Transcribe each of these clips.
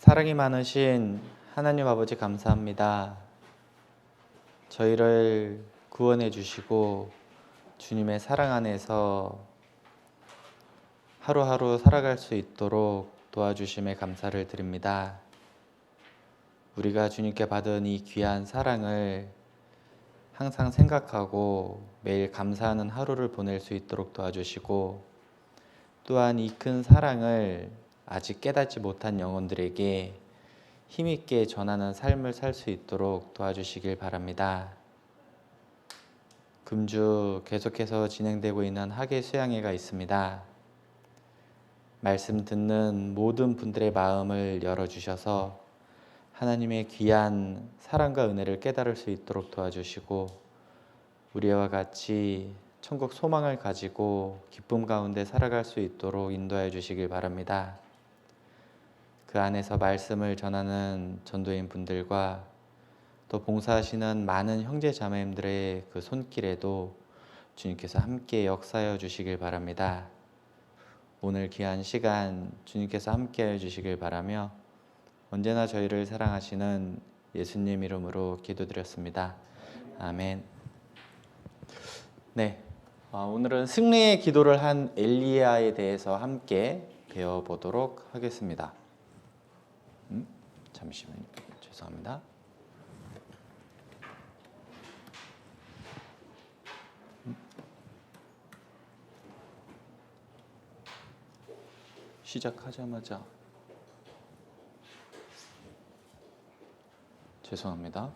사랑이 많으신 하나님 아버지 감사합니다. 저희를 구원해 주시고 주님의 사랑 안에서 하루하루 살아갈 수 있도록 도와주심에 감사를 드립니다. 우리가 주님께 받은 이 귀한 사랑을 항상 생각하고 매일 감사하는 하루를 보낼 수 있도록 도와주시고, 또한 이 큰 사랑을 아직 깨닫지 못한 영혼들에게 힘있게 전하는 삶을 살 수 있도록 도와주시길 바랍니다. 금주 계속해서 진행되고 있는 학예 수양회가 있습니다. 말씀 듣는 모든 분들의 마음을 열어주셔서 하나님의 귀한 사랑과 은혜를 깨달을 수 있도록 도와주시고, 우리와 같이 천국 소망을 가지고 기쁨 가운데 살아갈 수 있도록 인도하여 주시길 바랍니다. 그 안에서 말씀을 전하는 전도인 분들과 또 봉사하시는 많은 형제 자매님들의 그 손길에도 주님께서 함께 역사하여 주시길 바랍니다. 오늘 귀한 시간 주님께서 함께하여 주시길 바라며 언제나 저희를 사랑하시는 예수님 이름으로 기도드렸습니다. 아멘. 네, 오늘은 승리의 기도를 한 엘리야에 대해서 함께 배워보도록 하겠습니다. 잠시만요. 죄송합니다. 시작하자마자 죄송합니다.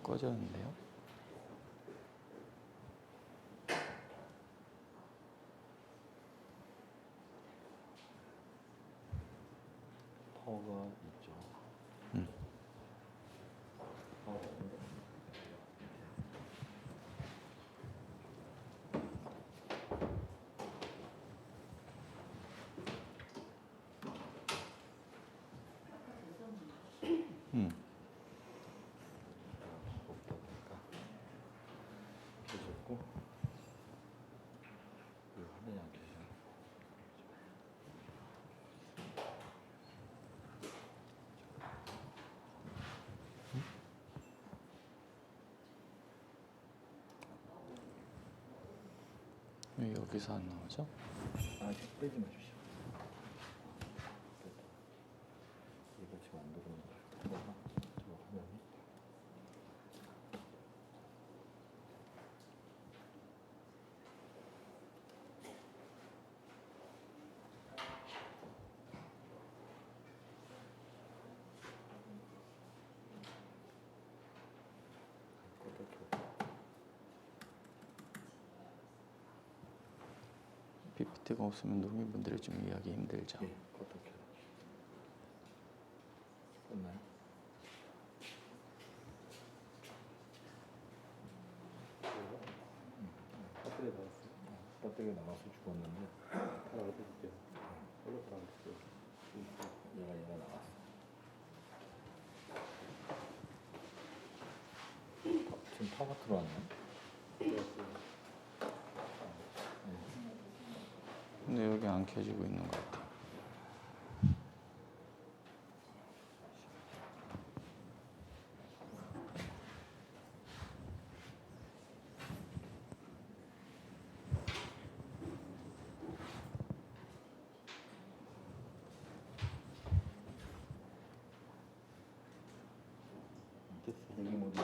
꺼졌는데요. 파워가 있죠. 켜졌고 그리고 화면이 안 켜져. 왜 여기서 안 나오죠? 빼지 마주시오. 이거 지금 안 들어오는 거야. 저 화면이. PPT가 없으면 농민분들이 좀 이해하기 힘들죠. 예, 어떻게 끝나요? 배터리 나갔어. 배터리가 나가서 죽었는데 하나 해줄게요. 얼른 나갔어요. 얘가 나갔어. 지금 파가 들어왔네. 근데 여기 안 켜지고 있는 것 같아요. 대기 모드.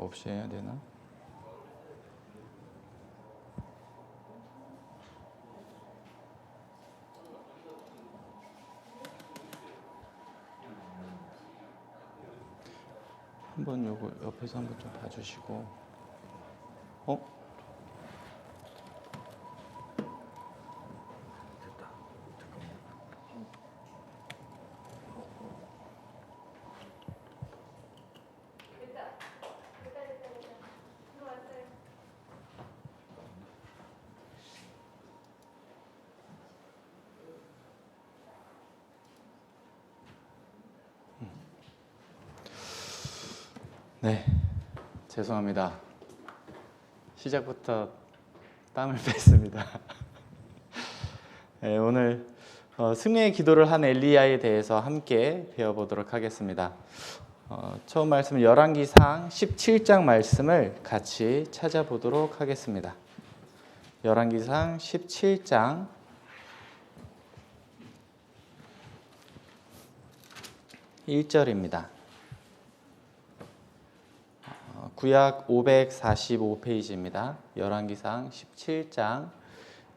없이 해야 되나? 한번 요거 옆에서 한번 좀 봐주시고. 됐다. 잠깐만. 네, 죄송합니다. 시작부터 땀을 뺐습니다. 네, 오늘 승리의 기도를 한 엘리야에 대해서 함께 배워보도록 하겠습니다. 처음 말씀은 열왕기상 17장 말씀을 같이 찾아보도록 하겠습니다. 열왕기상 17장 1절입니다. 구약 545페이지입니다. 열왕기상 17장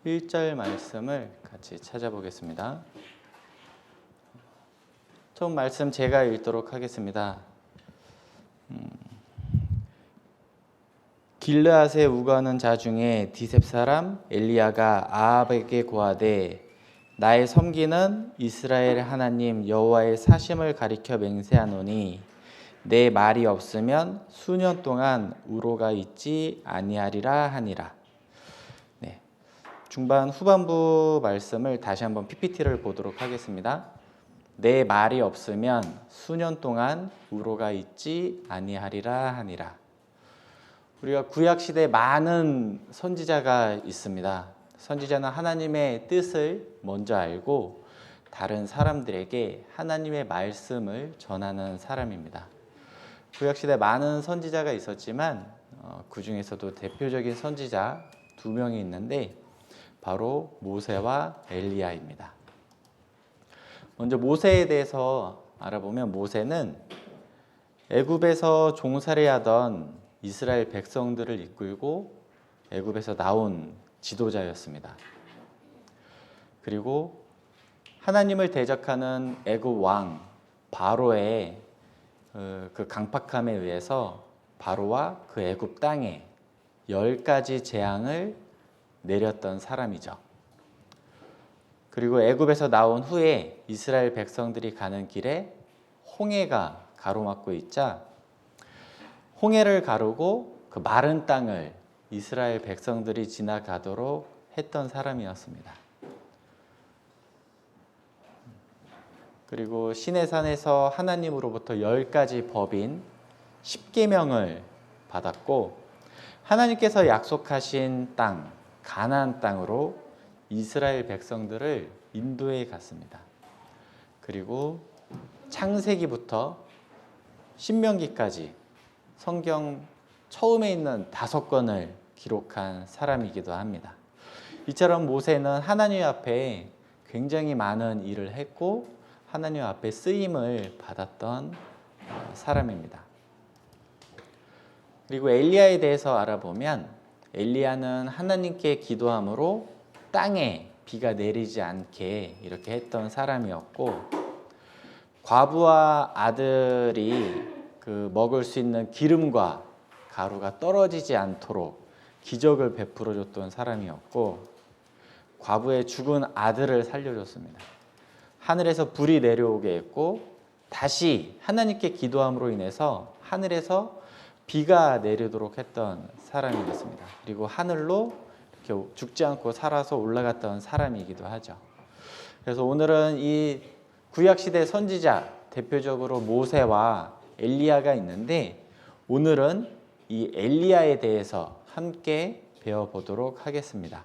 1절 말씀을 같이 찾아보겠습니다. 처음 말씀 제가 읽도록 하겠습니다. 길르앗에 우거하는 자 중에 디셉 사람 엘리야가 아합에게 고하되 나의 섬기는 이스라엘 하나님 여호와의 사심을 가리켜 맹세하노니 내 말이 없으면 수년 동안 우로가 있지 아니하리라 하니라. 네, 중반 후반부 말씀을 다시 한번 PPT를 보도록 하겠습니다. 내 말이 없으면 수년 동안 우로가 있지 아니하리라 하니라. 우리가 구약 시대에 많은 선지자가 있습니다. 선지자는 하나님의 뜻을 먼저 알고 다른 사람들에게 하나님의 말씀을 전하는 사람입니다. 구약시대 많은 선지자가 있었지만 그 중에서도 대표적인 선지자 두 명이 있는데 바로 모세와 엘리야입니다. 먼저 모세에 대해서 알아보면 모세는 애굽에서 종살이하던 이스라엘 백성들을 이끌고 애굽에서 나온 지도자였습니다. 그리고 하나님을 대적하는 애굽 왕 바로의 그 강팍함에 의해서 바로와 그 애굽 땅에 10가지 재앙을 내렸던 사람이죠. 그리고 애굽에서 나온 후에 이스라엘 백성들이 가는 길에 홍해가 가로막고 있자 홍해를 가르고 그 마른 땅을 이스라엘 백성들이 지나가도록 했던 사람이었습니다. 그리고 시내산에서 하나님으로부터 10가지 법인 10계명을 받았고 하나님께서 약속하신 땅 가나안 땅으로 이스라엘 백성들을 인도해 갔습니다. 그리고 창세기부터 신명기까지 성경 처음에 있는 5권을 기록한 사람이기도 합니다. 이처럼 모세는 하나님 앞에 굉장히 많은 일을 했고 하나님 앞에 쓰임을 받았던 사람입니다. 그리고 엘리야에 대해서 알아보면 엘리야는 하나님께 기도함으로 땅에 비가 내리지 않게 이렇게 했던 사람이었고 과부와 아들이 그 먹을 수 있는 기름과 가루가 떨어지지 않도록 기적을 베풀어 줬던 사람이었고 과부의 죽은 아들을 살려줬습니다. 하늘에서 불이 내려오게 했고 다시 하나님께 기도함으로 인해서 하늘에서 비가 내리도록 했던 사람이었습니다. 그리고 하늘로 이렇게 죽지 않고 살아서 올라갔던 사람이기도 하죠. 그래서 오늘은 이 구약시대 선지자 대표적으로 모세와 엘리야가 있는데 오늘은 이 엘리야에 대해서 함께 배워보도록 하겠습니다.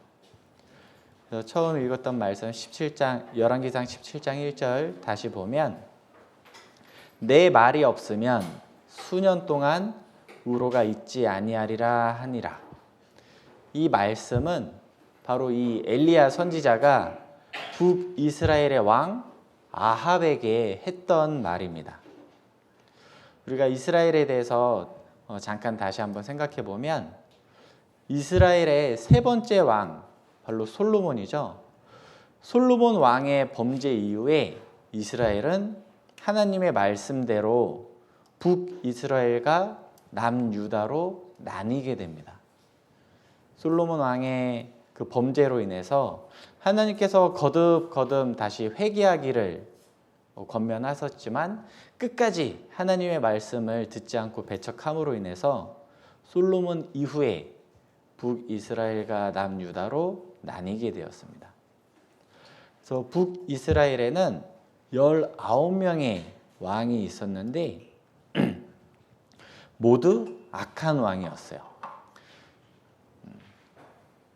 그래서 처음 읽었던 말씀 17장 열왕기상 17장 1절 다시 보면 내 말이 없으면 수년 동안 우로가 있지 아니하리라 하니라. 이 말씀은 바로 이 엘리야 선지자가 북이스라엘의 왕 아합에게 했던 말입니다. 우리가 이스라엘에 대해서 잠깐 다시 한번 생각해 보면 이스라엘의 세 번째 왕 바로 솔로몬이죠. 솔로몬 왕의 범죄 이후에 이스라엘은 하나님의 말씀대로 북이스라엘과 남유다로 나뉘게 됩니다. 솔로몬 왕의 그 범죄로 인해서 하나님께서 거듭 다시 회개하기를 권면하셨지만 끝까지 하나님의 말씀을 듣지 않고 배척함으로 인해서 솔로몬 이후에 북이스라엘과 남유다로 나뉘게 되었습니다. 그래서 북이스라엘에는 19명의 왕이 있었는데 모두 악한 왕이었어요.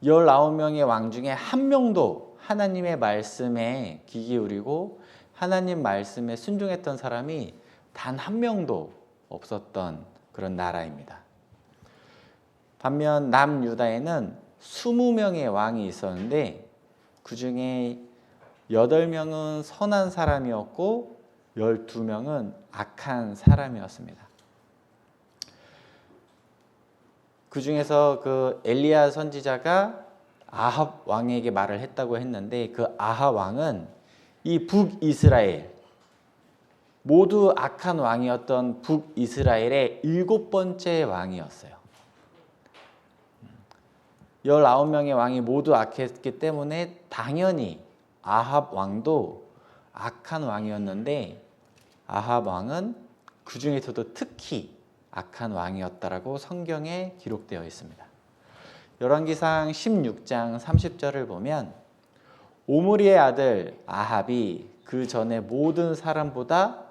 19명의 왕 중에 한 명도 하나님의 말씀에 귀 기울이고 하나님 말씀에 순종했던 사람이 단 한 명도 없었던 그런 나라입니다. 반면 남유다에는 20명의 왕이 있었는데 그 중에 8명은 선한 사람이었고 12명은 악한 사람이었습니다. 그 중에서 그 엘리야 선지자가 아합 왕에게 말을 했다고 했는데 그 아합 왕은 이 북이스라엘 모두 악한 왕이었던 북이스라엘의 7번째 왕이었어요. 19명의 왕이 모두 악했기 때문에 당연히 아합 왕도 악한 왕이었는데 아합 왕은 그 중에서도 특히 악한 왕이었다라고 성경에 기록되어 있습니다. 열왕기상 16장 30절을 보면 오므리의 아들 아합이 그 전에 모든 사람보다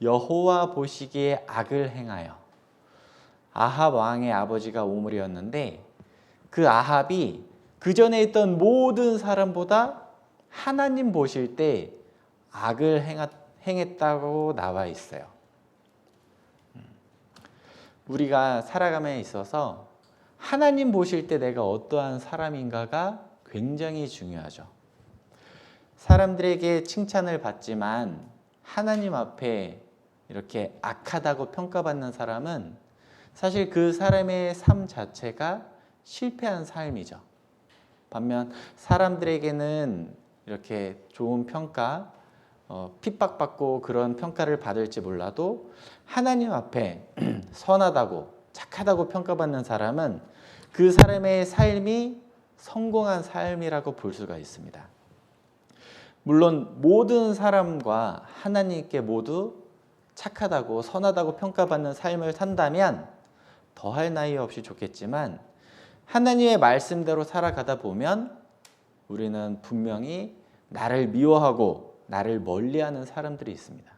여호와 보시기에 악을 행하여 아합 왕의 아버지가 오므리였는데 그 아합이 그 전에 있던 모든 사람보다 하나님 보실 때 악을 행했다고 나와 있어요. 우리가 살아감에 있어서 하나님 보실 때 내가 어떠한 사람인가가 굉장히 중요하죠. 사람들에게 칭찬을 받지만 하나님 앞에 이렇게 악하다고 평가받는 사람은 사실 그 사람의 삶 자체가 실패한 삶이죠. 반면 사람들에게는 이렇게 좋은 평가, 핍박받고 그런 평가를 받을지 몰라도 하나님 앞에 선하다고 착하다고 평가받는 사람은 그 사람의 삶이 성공한 삶이라고 볼 수가 있습니다. 물론 모든 사람과 하나님께 모두 착하다고 선하다고 평가받는 삶을 산다면 더할 나위 없이 좋겠지만 하나님의 말씀대로 살아가다 보면 우리는 분명히 나를 미워하고 나를 멀리하는 사람들이 있습니다.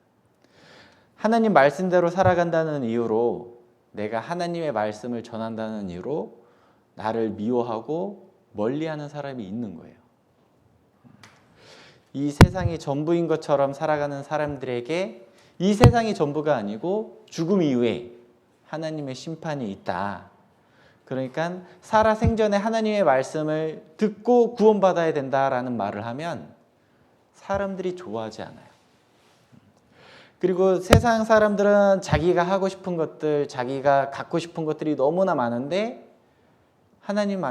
하나님 말씀대로 살아간다는 이유로 내가 하나님의 말씀을 전한다는 이유로 나를 미워하고 멀리하는 사람이 있는 거예요. 이 세상이 전부인 것처럼 살아가는 사람들에게 이 세상이 전부가 아니고 죽음 이후에 하나님의 심판이 있다. 그러니까 살아 생전에 하나님의 말씀을 듣고 구원받아야 된다라는 말을 하면 사람들이 좋아하지 않아요. 그리고 세상 사람들은 자기가 하고 싶은 것들, 자기가 갖고 싶은 것들이 너무나 많은데 하나님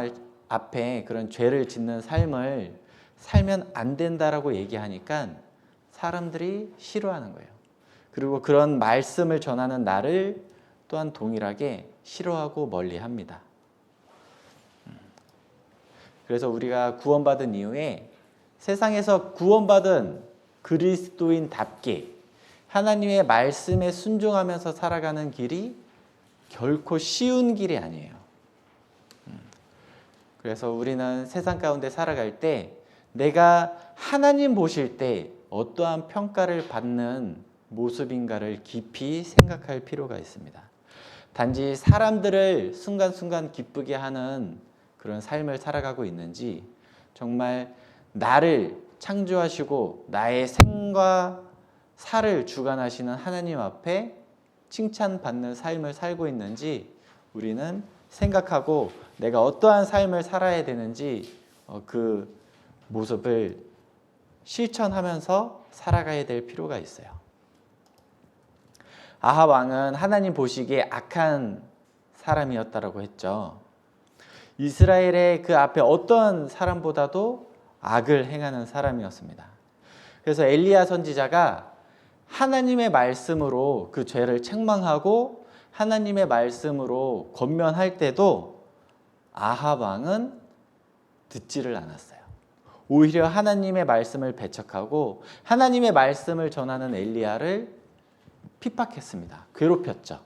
앞에 그런 죄를 짓는 삶을 살면 안 된다라고 얘기하니까 사람들이 싫어하는 거예요. 그리고 그런 말씀을 전하는 나를 또한 동일하게 싫어하고 멀리합니다. 그래서 우리가 구원받은 이후에 세상에서 구원받은 그리스도인답게 하나님의 말씀에 순종하면서 살아가는 길이 결코 쉬운 길이 아니에요. 그래서 우리는 세상 가운데 살아갈 때 내가 하나님 보실 때 어떠한 평가를 받는 모습인가를 깊이 생각할 필요가 있습니다. 단지 사람들을 순간순간 기쁘게 하는 그런 삶을 살아가고 있는지 정말 나를 창조하시고 나의 생과 살을 주관하시는 하나님 앞에 칭찬받는 삶을 살고 있는지 우리는 생각하고 내가 어떠한 삶을 살아야 되는지 그 모습을 실천하면서 살아가야 될 필요가 있어요. 아합 왕은 하나님 보시기에 악한 사람이었다라고 했죠. 이스라엘의 그 앞에 어떤 사람보다도 악을 행하는 사람이었습니다. 그래서 엘리야 선지자가 하나님의 말씀으로 그 죄를 책망하고 하나님의 말씀으로 권면할 때도 아합 왕은 듣지를 않았어요. 오히려 하나님의 말씀을 배척하고 하나님의 말씀을 전하는 엘리야를 핍박했습니다. 괴롭혔죠.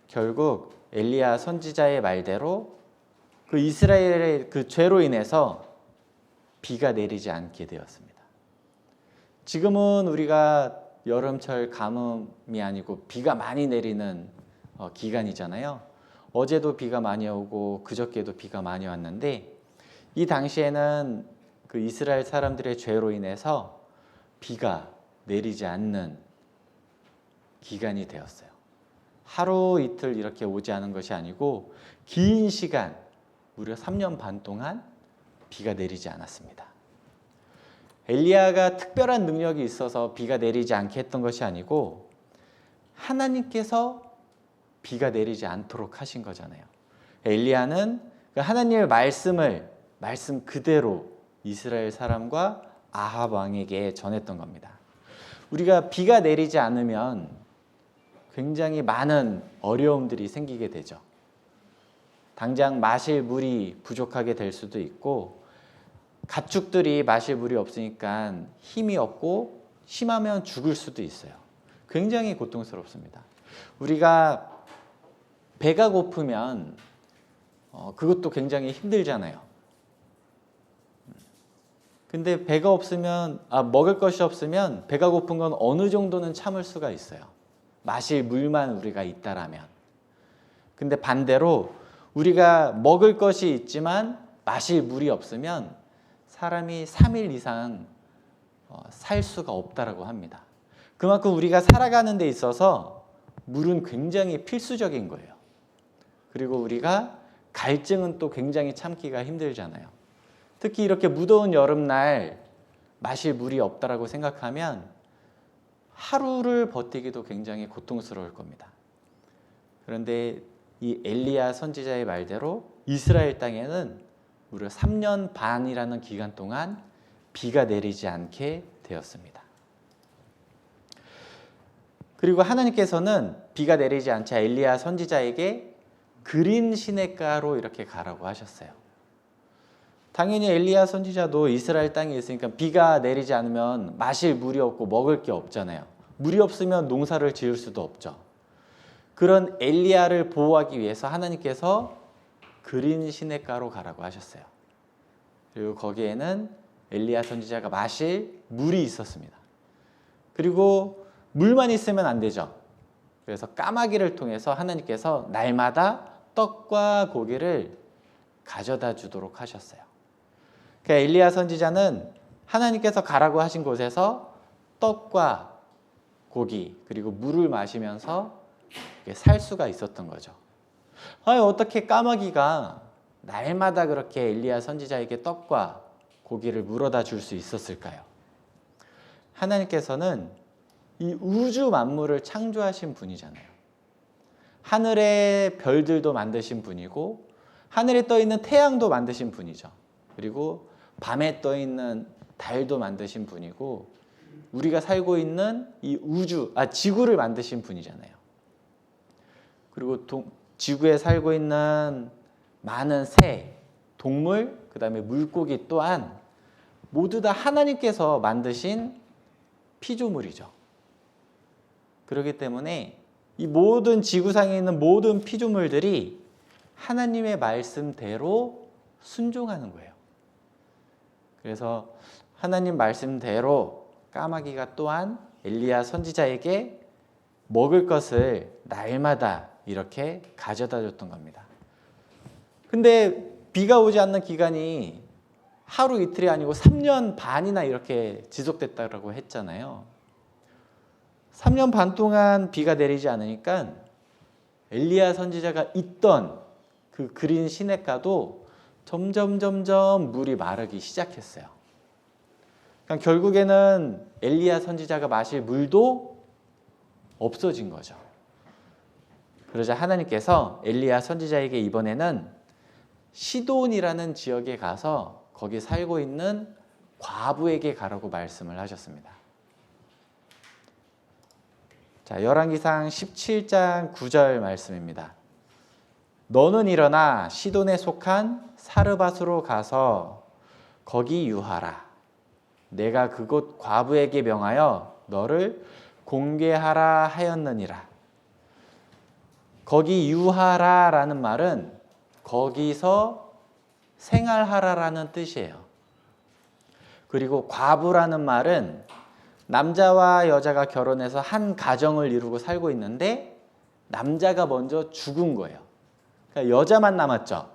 결국 엘리야 선지자의 말대로 그 이스라엘의 그 죄로 인해서 비가 내리지 않게 되었습니다. 지금은 우리가 여름철 가뭄이 아니고 비가 많이 내리는 기간이잖아요. 어제도 비가 많이 오고 그저께도 비가 많이 왔는데 이 당시에는 그 이스라엘 사람들의 죄로 인해서 비가 내리지 않는 기간이 되었어요. 하루 이틀 이렇게 오지 않은 것이 아니고 긴 시간, 무려 3년 반 동안 비가 내리지 않았습니다. 엘리야가 특별한 능력이 있어서 비가 내리지 않게 했던 것이 아니고 하나님께서 비가 내리지 않도록 하신 거잖아요. 엘리야는 하나님의 말씀 그대로 이스라엘 사람과 아합 왕에게 전했던 겁니다. 우리가 비가 내리지 않으면 굉장히 많은 어려움들이 생기게 되죠. 당장 마실 물이 부족하게 될 수도 있고 가축들이 마실 물이 없으니까 힘이 없고 심하면 죽을 수도 있어요. 굉장히 고통스럽습니다. 우리가 배가 고프면 그것도 굉장히 힘들잖아요. 근데 배가 없으면 먹을 것이 없으면 배가 고픈 건 어느 정도는 참을 수가 있어요. 마실 물만 우리가 있다라면. 근데 반대로 우리가 먹을 것이 있지만 마실 물이 없으면 사람이 3일 이상 살 수가 없다라고 합니다. 그만큼 우리가 살아가는 데 있어서 물은 굉장히 필수적인 거예요. 그리고 우리가 갈증은 또 굉장히 참기가 힘들잖아요. 특히 이렇게 무더운 여름날 마실 물이 없다라고 생각하면 하루를 버티기도 굉장히 고통스러울 겁니다. 그런데 이 엘리야 선지자의 말대로 이스라엘 땅에는 무려 3년 반이라는 기간 동안 비가 내리지 않게 되었습니다. 그리고 하나님께서는 비가 내리지 않자 엘리야 선지자에게 그린 시냇가로 이렇게 가라고 하셨어요. 당연히 엘리야 선지자도 이스라엘 땅에 있으니까 비가 내리지 않으면 마실 물이 없고 먹을 게 없잖아요. 물이 없으면 농사를 지을 수도 없죠. 그런 엘리야를 보호하기 위해서 하나님께서 그린 시냇가로 가라고 하셨어요. 그리고 거기에는 엘리야 선지자가 마실 물이 있었습니다. 그리고 물만 있으면 안 되죠. 그래서 까마귀를 통해서 하나님께서 날마다 떡과 고기를 가져다 주도록 하셨어요. 그러니까 엘리야 선지자는 하나님께서 가라고 하신 곳에서 떡과 고기 그리고 물을 마시면서 살 수가 있었던 거죠. 어떻게 까마귀가 날마다 그렇게 엘리야 선지자에게 떡과 고기를 물어다 줄 수 있었을까요? 하나님께서는 이 우주 만물을 창조하신 분이잖아요. 하늘의 별들도 만드신 분이고 하늘에 떠 있는 태양도 만드신 분이죠. 그리고 밤에 떠 있는 달도 만드신 분이고 우리가 살고 있는 이 지구를 만드신 분이잖아요. 그리고 지구에 살고 있는 많은 새, 동물, 그다음에 물고기 또한 모두 다 하나님께서 만드신 피조물이죠. 그렇기 때문에 이 모든 지구상에 있는 모든 피조물들이 하나님의 말씀대로 순종하는 거예요. 그래서 하나님 말씀대로 까마귀가 또한 엘리야 선지자에게 먹을 것을 날마다 이렇게 가져다 줬던 겁니다. 근데 비가 오지 않는 기간이 하루 이틀이 아니고 3년 반이나 이렇게 지속됐다고 했잖아요. 3년 반 동안 비가 내리지 않으니까 엘리야 선지자가 있던 그 그린 시냇가도 점점 물이 마르기 시작했어요. 그러니까 결국에는 엘리야 선지자가 마실 물도 없어진 거죠. 그러자 하나님께서 엘리야 선지자에게 이번에는 시돈이라는 지역에 가서 거기 살고 있는 과부에게 가라고 말씀을 하셨습니다. 자, 열왕기상 17장 9절 말씀입니다. 너는 일어나 시돈에 속한 사르밧으로 가서 거기 유하라. 내가 그곳 과부에게 명하여 너를 공개하라 하였느니라. 거기 유하라라는 말은 거기서 생활하라라는 뜻이에요. 그리고 과부라는 말은 남자와 여자가 결혼해서 한 가정을 이루고 살고 있는데 남자가 먼저 죽은 거예요. 그러니까 여자만 남았죠.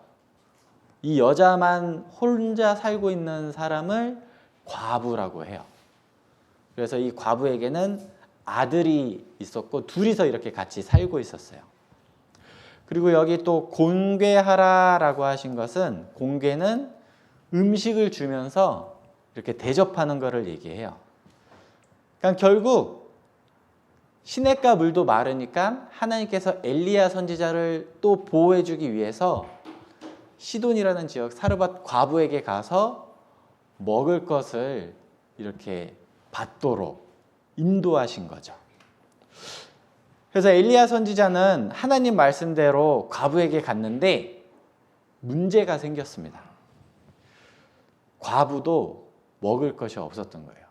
이 여자만 혼자 살고 있는 사람을 과부라고 해요. 그래서 이 과부에게는 아들이 있었고 둘이서 이렇게 같이 살고 있었어요. 그리고 여기 또 공개하라라고 하신 것은, 공개는 음식을 주면서 이렇게 대접하는 것을 얘기해요. 그러니까 결국 시냇가 물도 마르니까 하나님께서 엘리야 선지자를 또 보호해주기 위해서 시돈이라는 지역 사르밧 과부에게 가서 먹을 것을 이렇게 받도록 인도하신 거죠. 그래서 엘리야 선지자는 하나님 말씀대로 과부에게 갔는데 문제가 생겼습니다. 과부도 먹을 것이 없었던 거예요.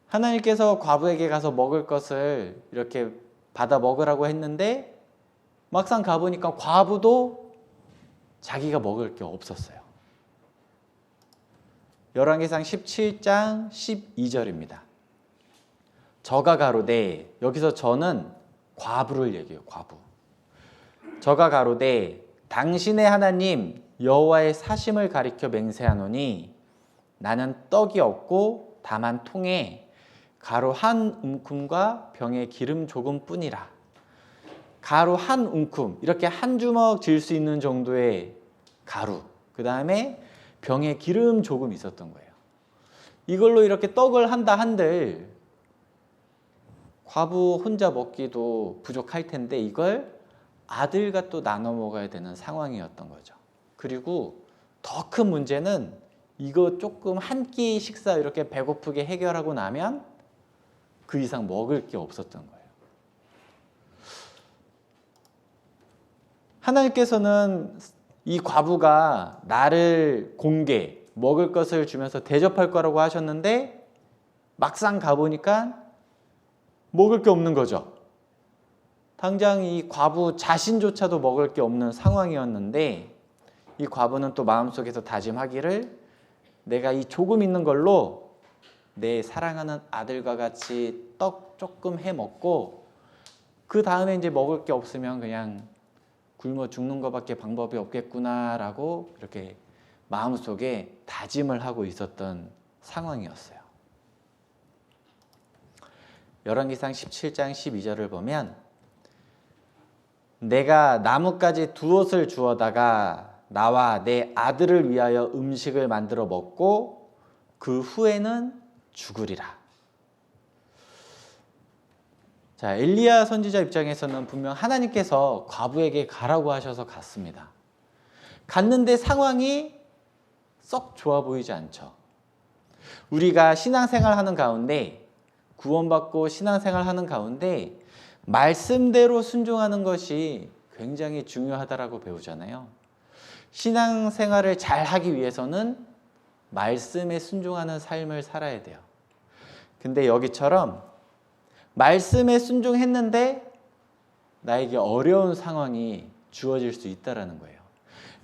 하나님께서 과부에게 가서 먹을 것을 이렇게 받아 먹으라고 했는데 막상 가보니까 과부도 자기가 먹을 게 없었어요. 열왕기상 17장 12절입니다. 저가 가로되, 여기서 저는 과부를 얘기해요. 과부. 저가 가로되 당신의 하나님 여호와의 사심을 가리켜 맹세하노니 나는 떡이 없고 다만 통에 가루 한 움큼과 병에 기름 조금뿐이라. 가루 한 움큼, 이렇게 한 주먹 쥘 수 있는 정도의 가루, 그 다음에 병에 기름 조금 있었던 거예요. 이걸로 이렇게 떡을 한다 한들 과부 혼자 먹기도 부족할 텐데 이걸 아들과 또 나눠 먹어야 되는 상황이었던 거죠. 그리고 더 큰 문제는 이거 조금 한 끼 식사 이렇게 배고프게 해결하고 나면 그 이상 먹을 게 없었던 거예요. 하나님께서는 이 과부가 나를 공개, 먹을 것을 주면서 대접할 거라고 하셨는데 막상 가보니까 먹을 게 없는 거죠. 당장 이 과부 자신조차도 먹을 게 없는 상황이었는데 이 과부는 또 마음속에서 다짐하기를 내가 이 조금 있는 걸로 내 사랑하는 아들과 같이 떡 조금 해 먹고 그 다음에 이제 먹을 게 없으면 그냥 굶어 죽는 것밖에 방법이 없겠구나라고 이렇게 마음속에 다짐을 하고 있었던 상황이었어요. 열왕기상 17장 12절을 보면 내가 나뭇가지 두엇을 주워다가 나와 내 아들을 위하여 음식을 만들어 먹고 그 후에는 죽으리라. 자, 엘리야 선지자 입장에서는 분명 하나님께서 과부에게 가라고 하셔서 갔습니다. 갔는데 상황이 썩 좋아 보이지 않죠. 우리가 신앙생활 하는 가운데, 구원받고 신앙생활 하는 가운데 말씀대로 순종하는 것이 굉장히 중요하다라고 배우잖아요. 신앙생활을 잘 하기 위해서는 말씀에 순종하는 삶을 살아야 돼요. 근데 여기처럼 말씀에 순종했는데 나에게 어려운 상황이 주어질 수 있다라는 거예요.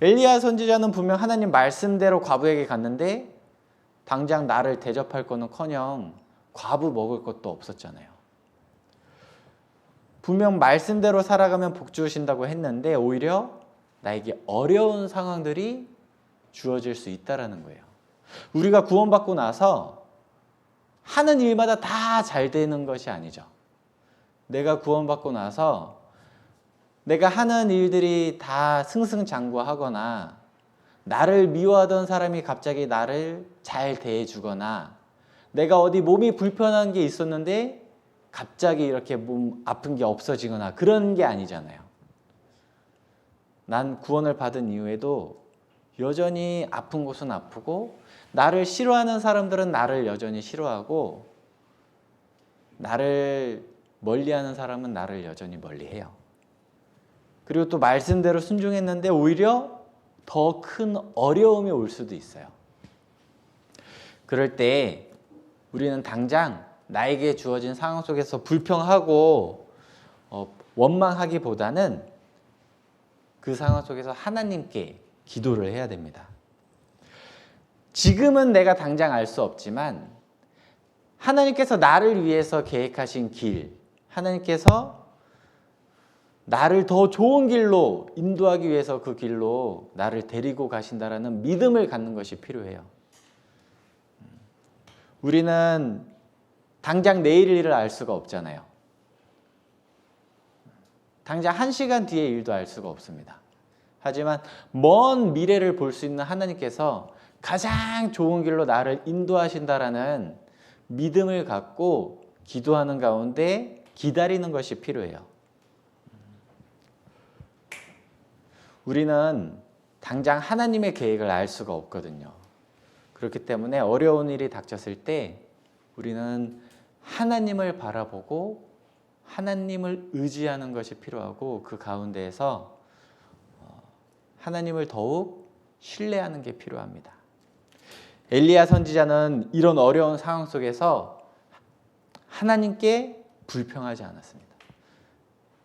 엘리야 선지자는 분명 하나님 말씀대로 과부에게 갔는데 당장 나를 대접할 거는커녕 과부 먹을 것도 없었잖아요. 분명 말씀대로 살아가면 복 주신다고 했는데 오히려 나에게 어려운 상황들이 주어질 수 있다라는 거예요. 우리가 구원받고 나서 하는 일마다 다 잘 되는 것이 아니죠. 내가 구원받고 나서 내가 하는 일들이 다 승승장구하거나 나를 미워하던 사람이 갑자기 나를 잘 대해주거나 내가 어디 몸이 불편한 게 있었는데 갑자기 이렇게 몸 아픈 게 없어지거나 그런 게 아니잖아요. 난 구원을 받은 이후에도 여전히 아픈 곳은 아프고 나를 싫어하는 사람들은 나를 여전히 싫어하고 나를 멀리하는 사람은 나를 여전히 멀리해요. 그리고 또 말씀대로 순종했는데 오히려 더 큰 어려움이 올 수도 있어요. 그럴 때 우리는 당장 나에게 주어진 상황 속에서 불평하고 원망하기보다는 그 상황 속에서 하나님께 기도를 해야 됩니다. 지금은 내가 당장 알 수 없지만 하나님께서 나를 위해서 계획하신 길, 하나님께서 나를 더 좋은 길로 인도하기 위해서 그 길로 나를 데리고 가신다라는 믿음을 갖는 것이 필요해요. 우리는 당장 내일 일을 알 수가 없잖아요. 당장 1시간 뒤의 일도 알 수가 없습니다. 하지만 먼 미래를 볼 수 있는 하나님께서 가장 좋은 길로 나를 인도하신다라는 믿음을 갖고 기도하는 가운데 기다리는 것이 필요해요. 우리는 당장 하나님의 계획을 알 수가 없거든요. 그렇기 때문에 어려운 일이 닥쳤을 때 우리는 하나님을 바라보고 하나님을 의지하는 것이 필요하고 그 가운데에서 하나님을 더욱 신뢰하는 게 필요합니다. 엘리야 선지자는 이런 어려운 상황 속에서 하나님께 불평하지 않았습니다.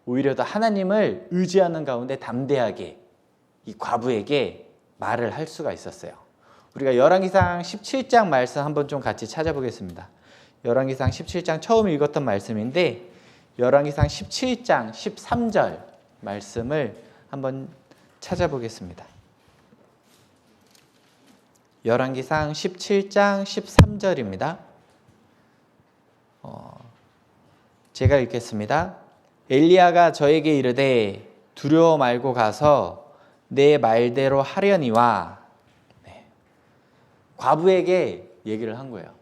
오히려 더 하나님을 의지하는 가운데 담대하게 이 과부에게 말을 할 수가 있었어요. 우리가 열왕기상 17장 말씀 한번 좀 같이 찾아보겠습니다. 열왕기상 17장 처음 읽었던 말씀인데 열왕기상 17장 13절 말씀을 한번 찾아보겠습니다. 열왕기상 17장 13절입니다. 제가 읽겠습니다. 엘리야가 저에게 이르되 두려워 말고 가서 내 말대로 하려니와. 과부에게 얘기를 한 거예요.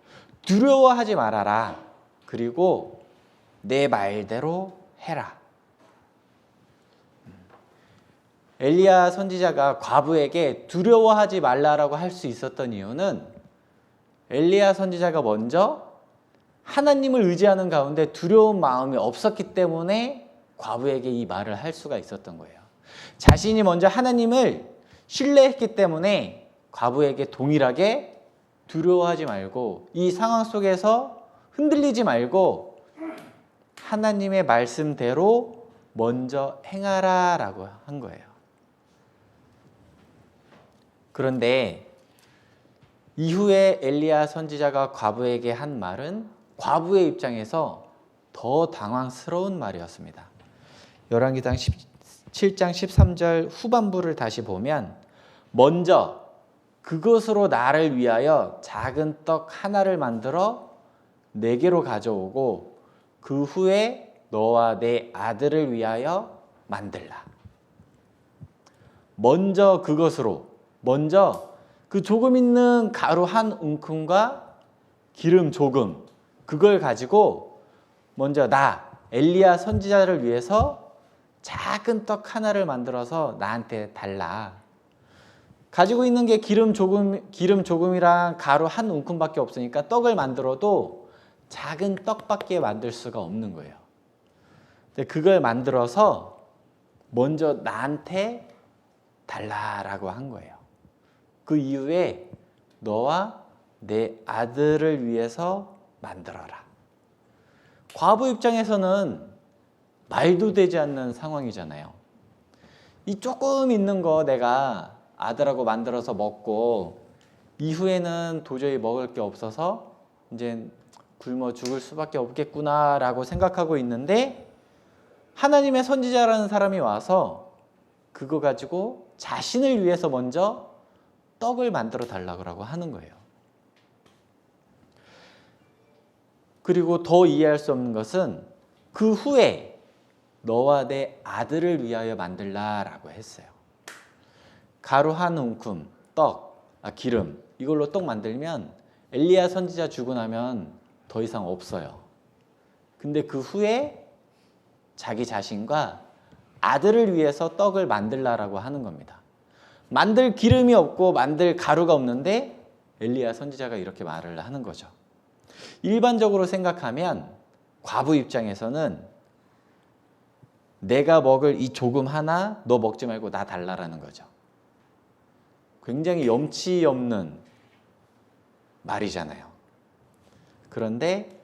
두려워하지 말아라. 그리고 내 말대로 해라. 엘리야 선지자가 과부에게 두려워하지 말라라고 할 수 있었던 이유는 엘리야 선지자가 먼저 하나님을 의지하는 가운데 두려운 마음이 없었기 때문에 과부에게 이 말을 할 수가 있었던 거예요. 자신이 먼저 하나님을 신뢰했기 때문에 과부에게 동일하게 두려워하지 말고 이 상황 속에서 흔들리지 말고 하나님의 말씀대로 먼저 행하라라고 한 거예요. 그런데 이후에 엘리야 선지자가 과부에게 한 말은 과부의 입장에서 더 당황스러운 말이었습니다. 열왕기상 17장 13절 후반부를 다시 보면 먼저 그것으로 나를 위하여 작은 떡 하나를 만들어 내게로 가져오고 그 후에 너와 내 아들을 위하여 만들라. 먼저 그것으로 먼저 그 조금 있는 가루 한 움큼과 기름 조금 그걸 가지고 먼저 나 엘리야 선지자를 위해서 작은 떡 하나를 만들어서 나한테 달라. 가지고 있는 게 기름 조금이랑 가루 한 움큼밖에 없으니까 떡을 만들어도 작은 떡밖에 만들 수가 없는 거예요. 근데 그걸 만들어서 먼저 나한테 달라라고 한 거예요. 그 이후에 너와 내 아들을 위해서 만들어라. 과부 입장에서는 말도 되지 않는 상황이잖아요. 이 조금 있는 거 내가 아들하고 만들어서 먹고 이후에는 도저히 먹을 게 없어서 이제 굶어 죽을 수밖에 없겠구나라고 생각하고 있는데 하나님의 선지자라는 사람이 와서 그거 가지고 자신을 위해서 먼저 떡을 만들어 달라고 하는 거예요. 그리고 더 이해할 수 없는 것은 그 후에 너와 내 아들을 위하여 만들라라고 했어요. 가루 한 움큼, 기름 이걸로 떡 만들면 엘리야 선지자 주고 나면 더 이상 없어요. 근데 그 후에 자기 자신과 아들을 위해서 떡을 만들라라고 하는 겁니다. 만들 기름이 없고 만들 가루가 없는데 엘리야 선지자가 이렇게 말을 하는 거죠. 일반적으로 생각하면 과부 입장에서는 내가 먹을 이 조금 하나 너 먹지 말고 나 달라라는 거죠. 굉장히 염치 없는 말이잖아요. 그런데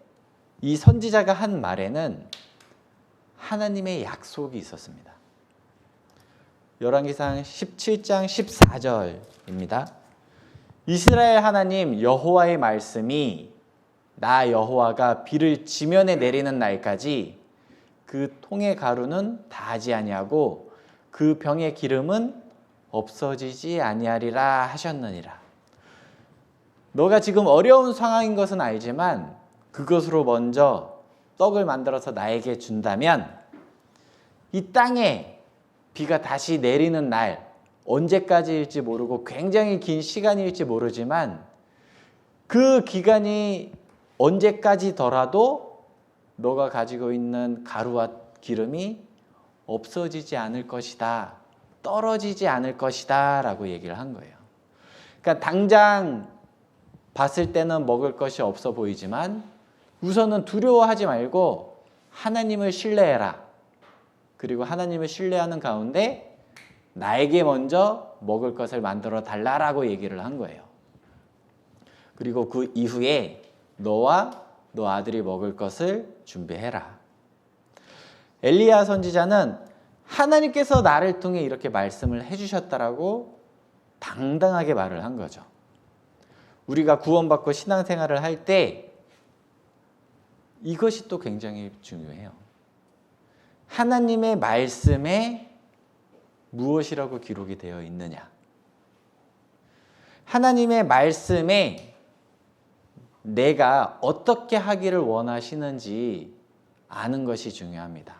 이 선지자가 한 말에는 하나님의 약속이 있었습니다. 열왕기상 17장 14절입니다. 이스라엘 하나님 여호와의 말씀이 나 여호와가 비를 지면에 내리는 날까지 그 통의 가루는 다하지 아니하고 그 병의 기름은 없어지지 아니하리라 하셨느니라. 너가 지금 어려운 상황인 것은 알지만 그것으로 먼저 떡을 만들어서 나에게 준다면 이 땅에 비가 다시 내리는 날 언제까지일지 모르고 굉장히 긴 시간일지 모르지만 그 기간이 언제까지더라도 너가 가지고 있는 가루와 기름이 없어지지 않을 것이다. 떨어지지 않을 것이다 라고 얘기를 한 거예요. 그러니까 당장 봤을 때는 먹을 것이 없어 보이지만 우선은 두려워하지 말고 하나님을 신뢰해라. 그리고 하나님을 신뢰하는 가운데 나에게 먼저 먹을 것을 만들어 달라라고 얘기를 한 거예요. 그리고 그 이후에 너와 너 아들이 먹을 것을 준비해라. 엘리야 선지자는 하나님께서 나를 통해 이렇게 말씀을 해주셨다라고 당당하게 말을 한 거죠. 우리가 구원받고 신앙생활을 할 때 이것이 또 굉장히 중요해요. 하나님의 말씀에 무엇이라고 기록이 되어 있느냐? 하나님의 말씀에 내가 어떻게 하기를 원하시는지 아는 것이 중요합니다.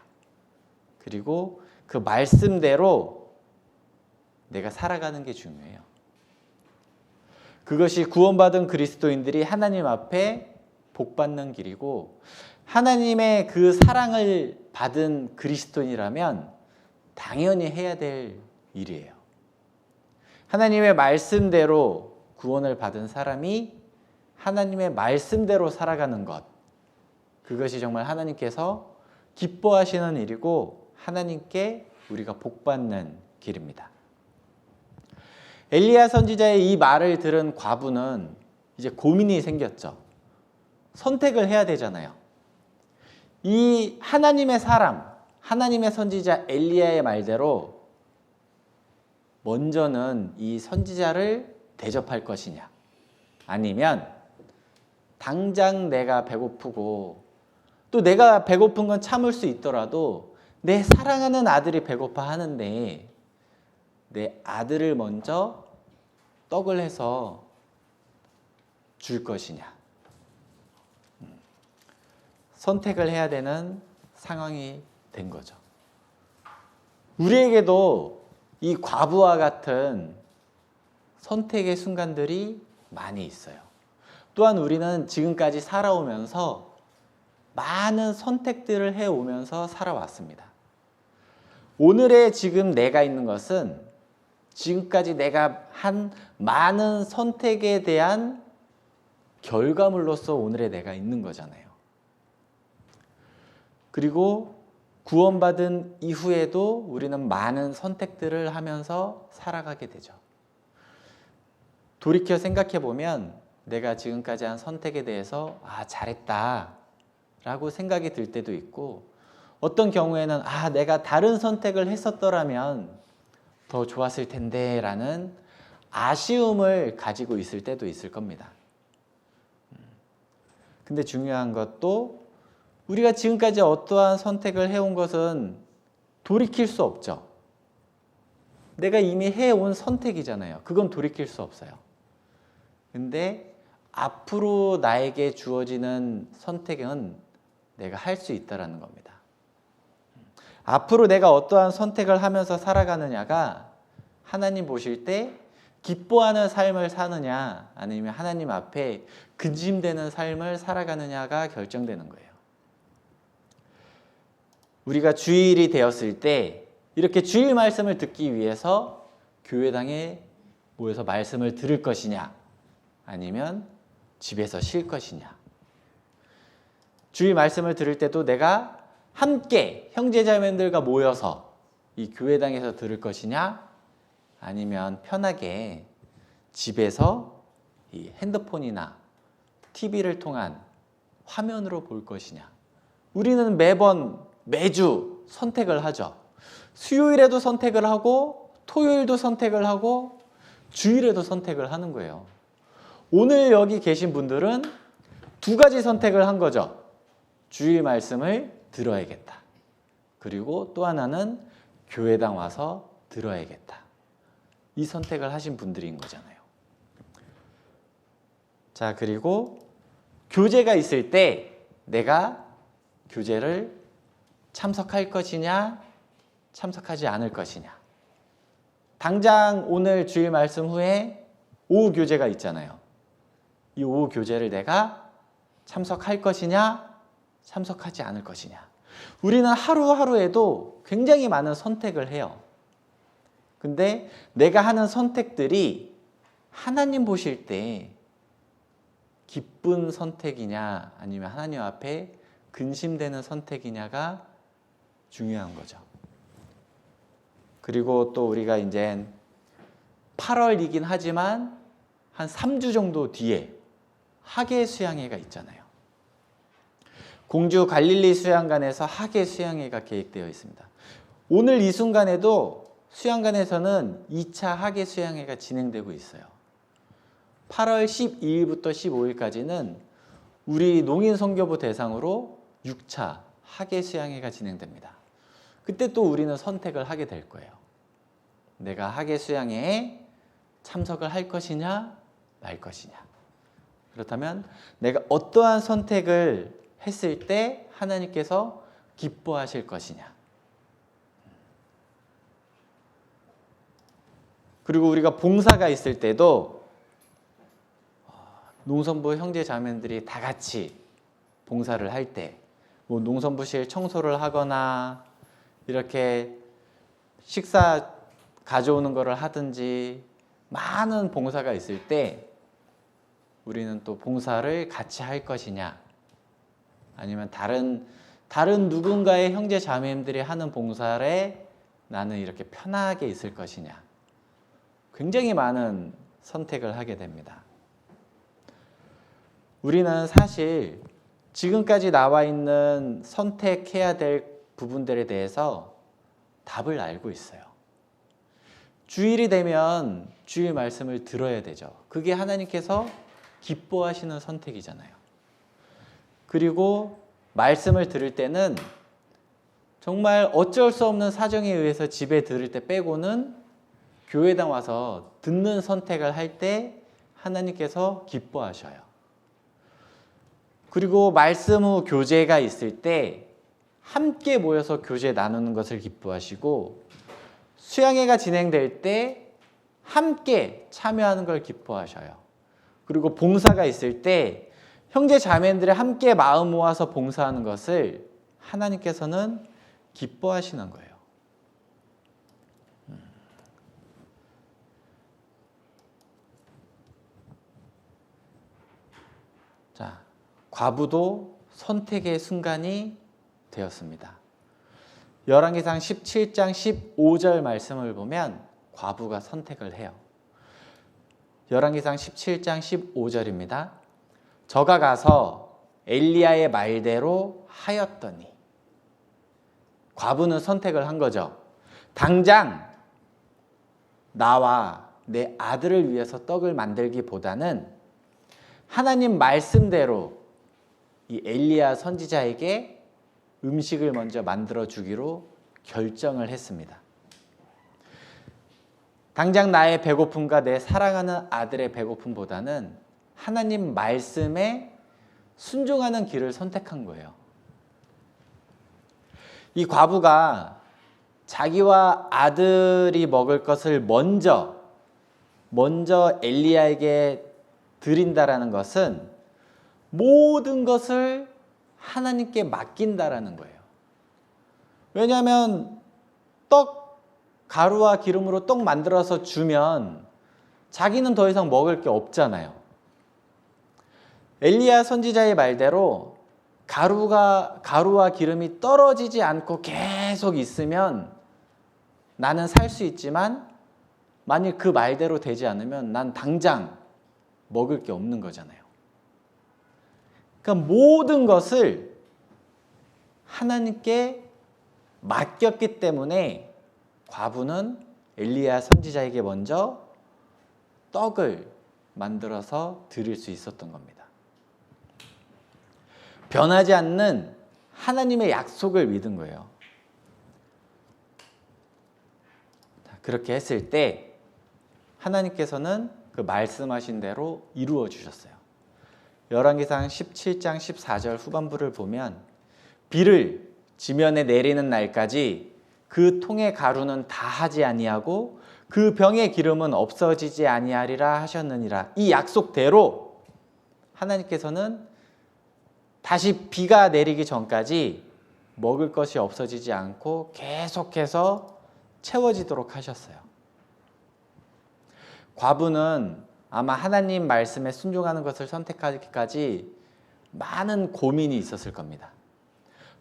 그리고 그 말씀대로 내가 살아가는 게 중요해요. 그것이 구원받은 그리스도인들이 하나님 앞에 복받는 길이고 하나님의 그 사랑을 받은 그리스도인이라면 당연히 해야 될 일이에요. 하나님의 말씀대로 구원을 받은 사람이 하나님의 말씀대로 살아가는 것, 그것이 정말 하나님께서 기뻐하시는 일이고 하나님께 우리가 복받는 길입니다. 엘리야 선지자의 이 말을 들은 과부는 이제 고민이 생겼죠. 선택을 해야 되잖아요. 이 하나님의 사람, 하나님의 선지자 엘리야의 말대로 먼저는 이 선지자를 대접할 것이냐, 아니면 당장 내가 배고프고 또 내가 배고픈 건 참을 수 있더라도 내 사랑하는 아들이 배고파 하는데 내 아들을 먼저 떡을 해서 줄 것이냐. 선택을 해야 되는 상황이 된 거죠. 우리에게도 이 과부와 같은 선택의 순간들이 많이 있어요. 또한 우리는 지금까지 살아오면서 많은 선택들을 해오면서 살아왔습니다. 오늘의 지금 내가 있는 것은 지금까지 내가 한 많은 선택에 대한 결과물로서 오늘의 내가 있는 거잖아요. 그리고 구원받은 이후에도 우리는 많은 선택들을 하면서 살아가게 되죠. 돌이켜 생각해 보면 내가 지금까지 한 선택에 대해서 잘했다 라고 생각이 들 때도 있고, 어떤 경우에는 내가 다른 선택을 했었더라면 더 좋았을 텐데 라는 아쉬움을 가지고 있을 때도 있을 겁니다. 근데 중요한 것도 우리가 지금까지 어떠한 선택을 해온 것은 돌이킬 수 없죠. 내가 이미 해온 선택이잖아요. 그건 돌이킬 수 없어요. 근데 앞으로 나에게 주어지는 선택은 내가 할 수 있다는 겁니다. 앞으로 내가 어떠한 선택을 하면서 살아가느냐가 하나님 보실 때 기뻐하는 삶을 사느냐 아니면 하나님 앞에 근심되는 삶을 살아가느냐가 결정되는 거예요. 우리가 주일이 되었을 때 이렇게 주일 말씀을 듣기 위해서 교회당에 모여서 말씀을 들을 것이냐, 아니면 집에서 쉴 것이냐. 주일 말씀을 들을 때도 내가 함께 형제자매들과 모여서 이 교회당에서 들을 것이냐, 아니면 편하게 집에서 이 핸드폰이나 TV를 통한 화면으로 볼 것이냐. 우리는 매주 선택을 하죠. 수요일에도 선택을 하고 토요일도 선택을 하고 주일에도 선택을 하는 거예요. 오늘 여기 계신 분들은 두 가지 선택을 한 거죠. 주일 말씀을 들어야겠다. 그리고 또 하나는 교회당 와서 들어야겠다. 이 선택을 하신 분들인 거잖아요. 자, 그리고 교제가 있을 때 내가 교제를 참석할 것이냐, 참석하지 않을 것이냐. 당장 오늘 주일 말씀 후에 오후 교제가 있잖아요. 이 오후 교제를 내가 참석할 것이냐, 참석하지 않을 것이냐. 우리는 하루하루에도 굉장히 많은 선택을 해요. 근데 내가 하는 선택들이 하나님 보실 때 기쁜 선택이냐, 아니면 하나님 앞에 근심되는 선택이냐가 중요한 거죠. 그리고 또 우리가 이제 8월이긴 하지만 한 3주 정도 뒤에 하계 수양회가 있잖아요. 공주 갈릴리 수양관에서 하계 수양회가 계획되어 있습니다. 오늘 이 순간에도 수양관에서는 2차 하계 수양회가 진행되고 있어요. 8월 12일부터 15일까지는 우리 농인선교부 대상으로 6차 하계 수양회가 진행됩니다. 그때 또 우리는 선택을 하게 될 거예요. 내가 하계 수양회에 참석을 할 것이냐 말 것이냐. 그렇다면 내가 어떠한 선택을 했을 때 하나님께서 기뻐하실 것이냐. 그리고 우리가 봉사가 있을 때도 농선부 형제 자매들이 다 같이 봉사를 할 때, 뭐 농선부실 청소를 하거나 이렇게 식사 가져오는 거를 하든지 많은 봉사가 있을 때 우리는 또 봉사를 같이 할 것이냐, 아니면 다른 누군가의 형제 자매님들이 하는 봉사에 나는 이렇게 편하게 있을 것이냐. 굉장히 많은 선택을 하게 됩니다. 우리는 사실 지금까지 나와 있는 선택해야 될 부분들에 대해서 답을 알고 있어요. 주일이 되면 주일 말씀을 들어야 되죠. 그게 하나님께서 기뻐하시는 선택이잖아요. 그리고 말씀을 들을 때는 정말 어쩔 수 없는 사정에 의해서 집에 들을 때 빼고는 교회당 와서 듣는 선택을 할 때 하나님께서 기뻐하셔요. 그리고 말씀 후 교제가 있을 때 함께 모여서 교제 나누는 것을 기뻐하시고, 수양회가 진행될 때 함께 참여하는 걸 기뻐하셔요. 그리고 봉사가 있을 때 형제 자매들이 함께 마음 모아서 봉사하는 것을 하나님께서는 기뻐하시는 거예요. 자, 과부도 선택의 순간이 되었습니다. 열왕기상 17장 15절 말씀을 보면 과부가 선택을 해요. 열왕기상 17장 15절입니다. 저가 가서 엘리야의 말대로 하였더니. 과부는 선택을 한 거죠. 당장 나와 내 아들을 위해서 떡을 만들기보다는 하나님 말씀대로 이 엘리야 선지자에게 음식을 먼저 만들어 주기로 결정을 했습니다. 당장 나의 배고픔과 내 사랑하는 아들의 배고픔보다는 하나님 말씀에 순종하는 길을 선택한 거예요. 이 과부가 자기와 아들이 먹을 것을 먼저 엘리야에게 드린다라는 것은 모든 것을 하나님께 맡긴다라는 거예요. 왜냐하면 떡 가루와 기름으로 떡 만들어서 주면 자기는 더 이상 먹을 게 없잖아요. 엘리야 선지자의 말대로 가루와 기름이 떨어지지 않고 계속 있으면 나는 살 수 있지만 만일 그 말대로 되지 않으면 난 당장 먹을 게 없는 거잖아요. 그러니까 모든 것을 하나님께 맡겼기 때문에 과부는 엘리야 선지자에게 먼저 떡을 만들어서 드릴 수 있었던 겁니다. 변하지 않는 하나님의 약속을 믿은 거예요. 그렇게 했을 때 하나님께서는 그 말씀하신 대로 이루어 주셨어요. 열왕기상 17장 14절 후반부를 보면 비를 지면에 내리는 날까지 그 통의 가루는 다하지 아니하고 그 병의 기름은 없어지지 아니하리라 하셨느니라. 이 약속대로 하나님께서는 다시 비가 내리기 전까지 먹을 것이 없어지지 않고 계속해서 채워지도록 하셨어요. 과부는 아마 하나님 말씀에 순종하는 것을 선택하기까지 많은 고민이 있었을 겁니다.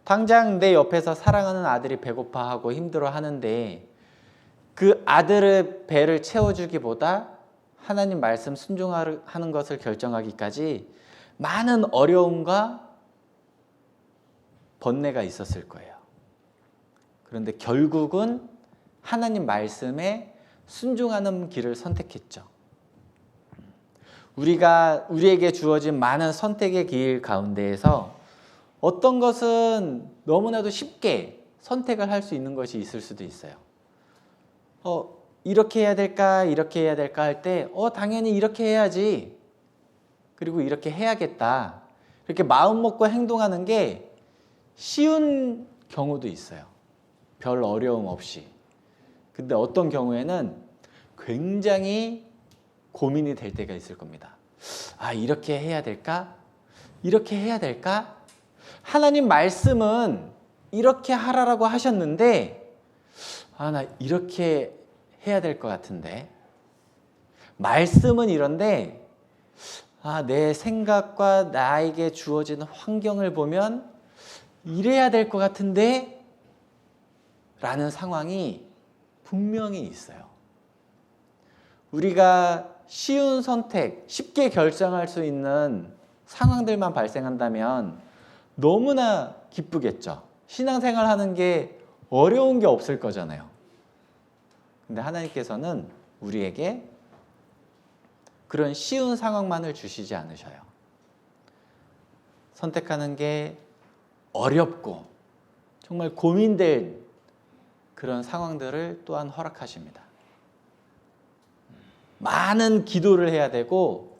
당장 내 옆에서 사랑하는 아들이 배고파하고 힘들어하는데 그 아들의 배를 채워주기보다 하나님 말씀 순종하는 것을 결정하기까지 많은 어려움과 번뇌가 있었을 거예요. 그런데 결국은 하나님 말씀에 순종하는 길을 선택했죠. 우리에게 주어진 많은 선택의 길 가운데에서 어떤 것은 너무나도 쉽게 선택을 할 수 있는 것이 있을 수도 있어요. 이렇게 해야 될까, 이렇게 해야 될까 할 때, 당연히 이렇게 해야지. 그리고 이렇게 해야겠다. 이렇게 마음 먹고 행동하는 게 쉬운 경우도 있어요. 별 어려움 없이. 근데 어떤 경우에는 굉장히 고민이 될 때가 있을 겁니다. 이렇게 해야 될까? 이렇게 해야 될까? 하나님 말씀은 이렇게 하라라고 하셨는데 나 이렇게 해야 될 것 같은데 말씀은 이런데 내 생각과 나에게 주어진 환경을 보면 이래야 될 것 같은데 라는 상황이 분명히 있어요. 우리가 쉬운 선택, 쉽게 결정할 수 있는 상황들만 발생한다면 너무나 기쁘겠죠. 신앙생활 하는 게 어려운 게 없을 거잖아요. 근데 하나님께서는 우리에게 그런 쉬운 상황만을 주시지 않으셔요. 선택하는 게 어렵고 정말 고민될 그런 상황들을 또한 허락하십니다. 많은 기도를 해야 되고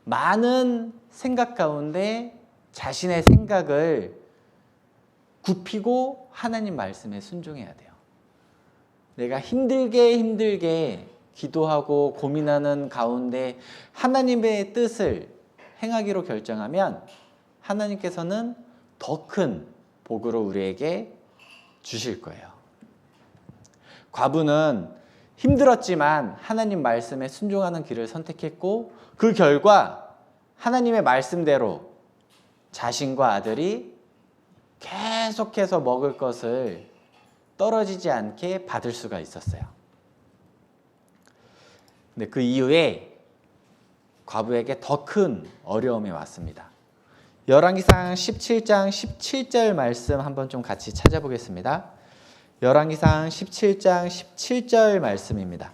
많은 생각 가운데 자신의 생각을 굽히고 하나님 말씀에 순종해야 돼요. 내가 힘들게 기도하고 고민하는 가운데 하나님의 뜻을 행하기로 결정하면 하나님께서는 더 큰 복으로 우리에게 주실 거예요. 과부는 힘들었지만 하나님 말씀에 순종하는 길을 선택했고 그 결과 하나님의 말씀대로 자신과 아들이 계속해서 먹을 것을 떨어지지 않게 받을 수가 있었어요. 근데 그 이후에 과부에게 더 큰 어려움이 왔습니다. 열왕기상 17장 17절 말씀 한번 좀 같이 찾아보겠습니다. 열왕기상 17장 17절 말씀입니다.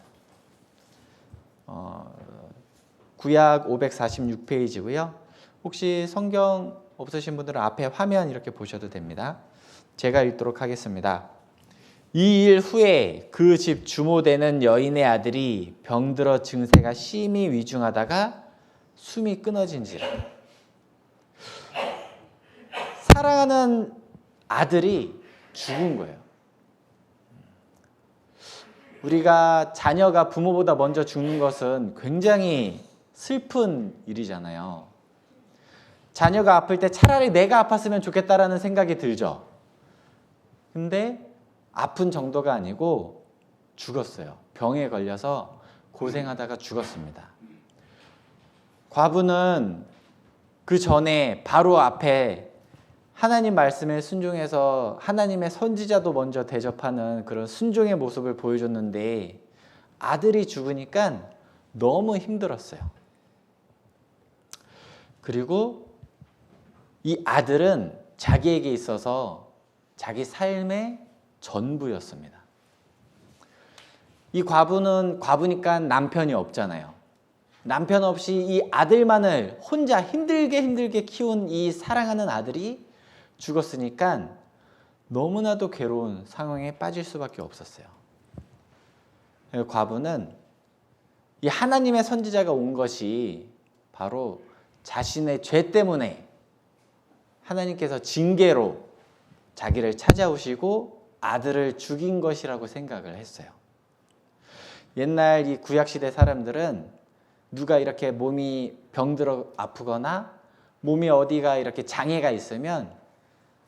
구약 546페이지고요. 혹시 성경 없으신 분들은 앞에 화면 이렇게 보셔도 됩니다. 제가 읽도록 하겠습니다. 이 일 후에 그 집 주모되는 여인의 아들이 병들어 증세가 심히 위중하다가 숨이 끊어진지라. 사랑하는 아들이 죽은 거예요. 우리가 자녀가 부모보다 먼저 죽는 것은 굉장히 슬픈 일이잖아요. 자녀가 아플 때 차라리 내가 아팠으면 좋겠다라는 생각이 들죠. 근데 아픈 정도가 아니고 죽었어요. 병에 걸려서 고생하다가 죽었습니다. 과부는 그 전에 바로 앞에 하나님 말씀에 순종해서 하나님의 선지자도 먼저 대접하는 그런 순종의 모습을 보여줬는데 아들이 죽으니까 너무 힘들었어요. 그리고 이 아들은 자기에게 있어서 자기 삶의 전부였습니다. 이 과부니까 남편이 없잖아요. 남편 없이 이 아들만을 혼자 힘들게 키운 이 사랑하는 아들이 죽었으니까 너무나도 괴로운 상황에 빠질 수밖에 없었어요. 과부는 이 하나님의 선지자가 온 것이 바로 자신의 죄 때문에 하나님께서 징계로 자기를 찾아오시고 아들을 죽인 것이라고 생각을 했어요. 옛날 이 구약시대 사람들은 누가 이렇게 몸이 병들어 아프거나 몸이 어디가 이렇게 장애가 있으면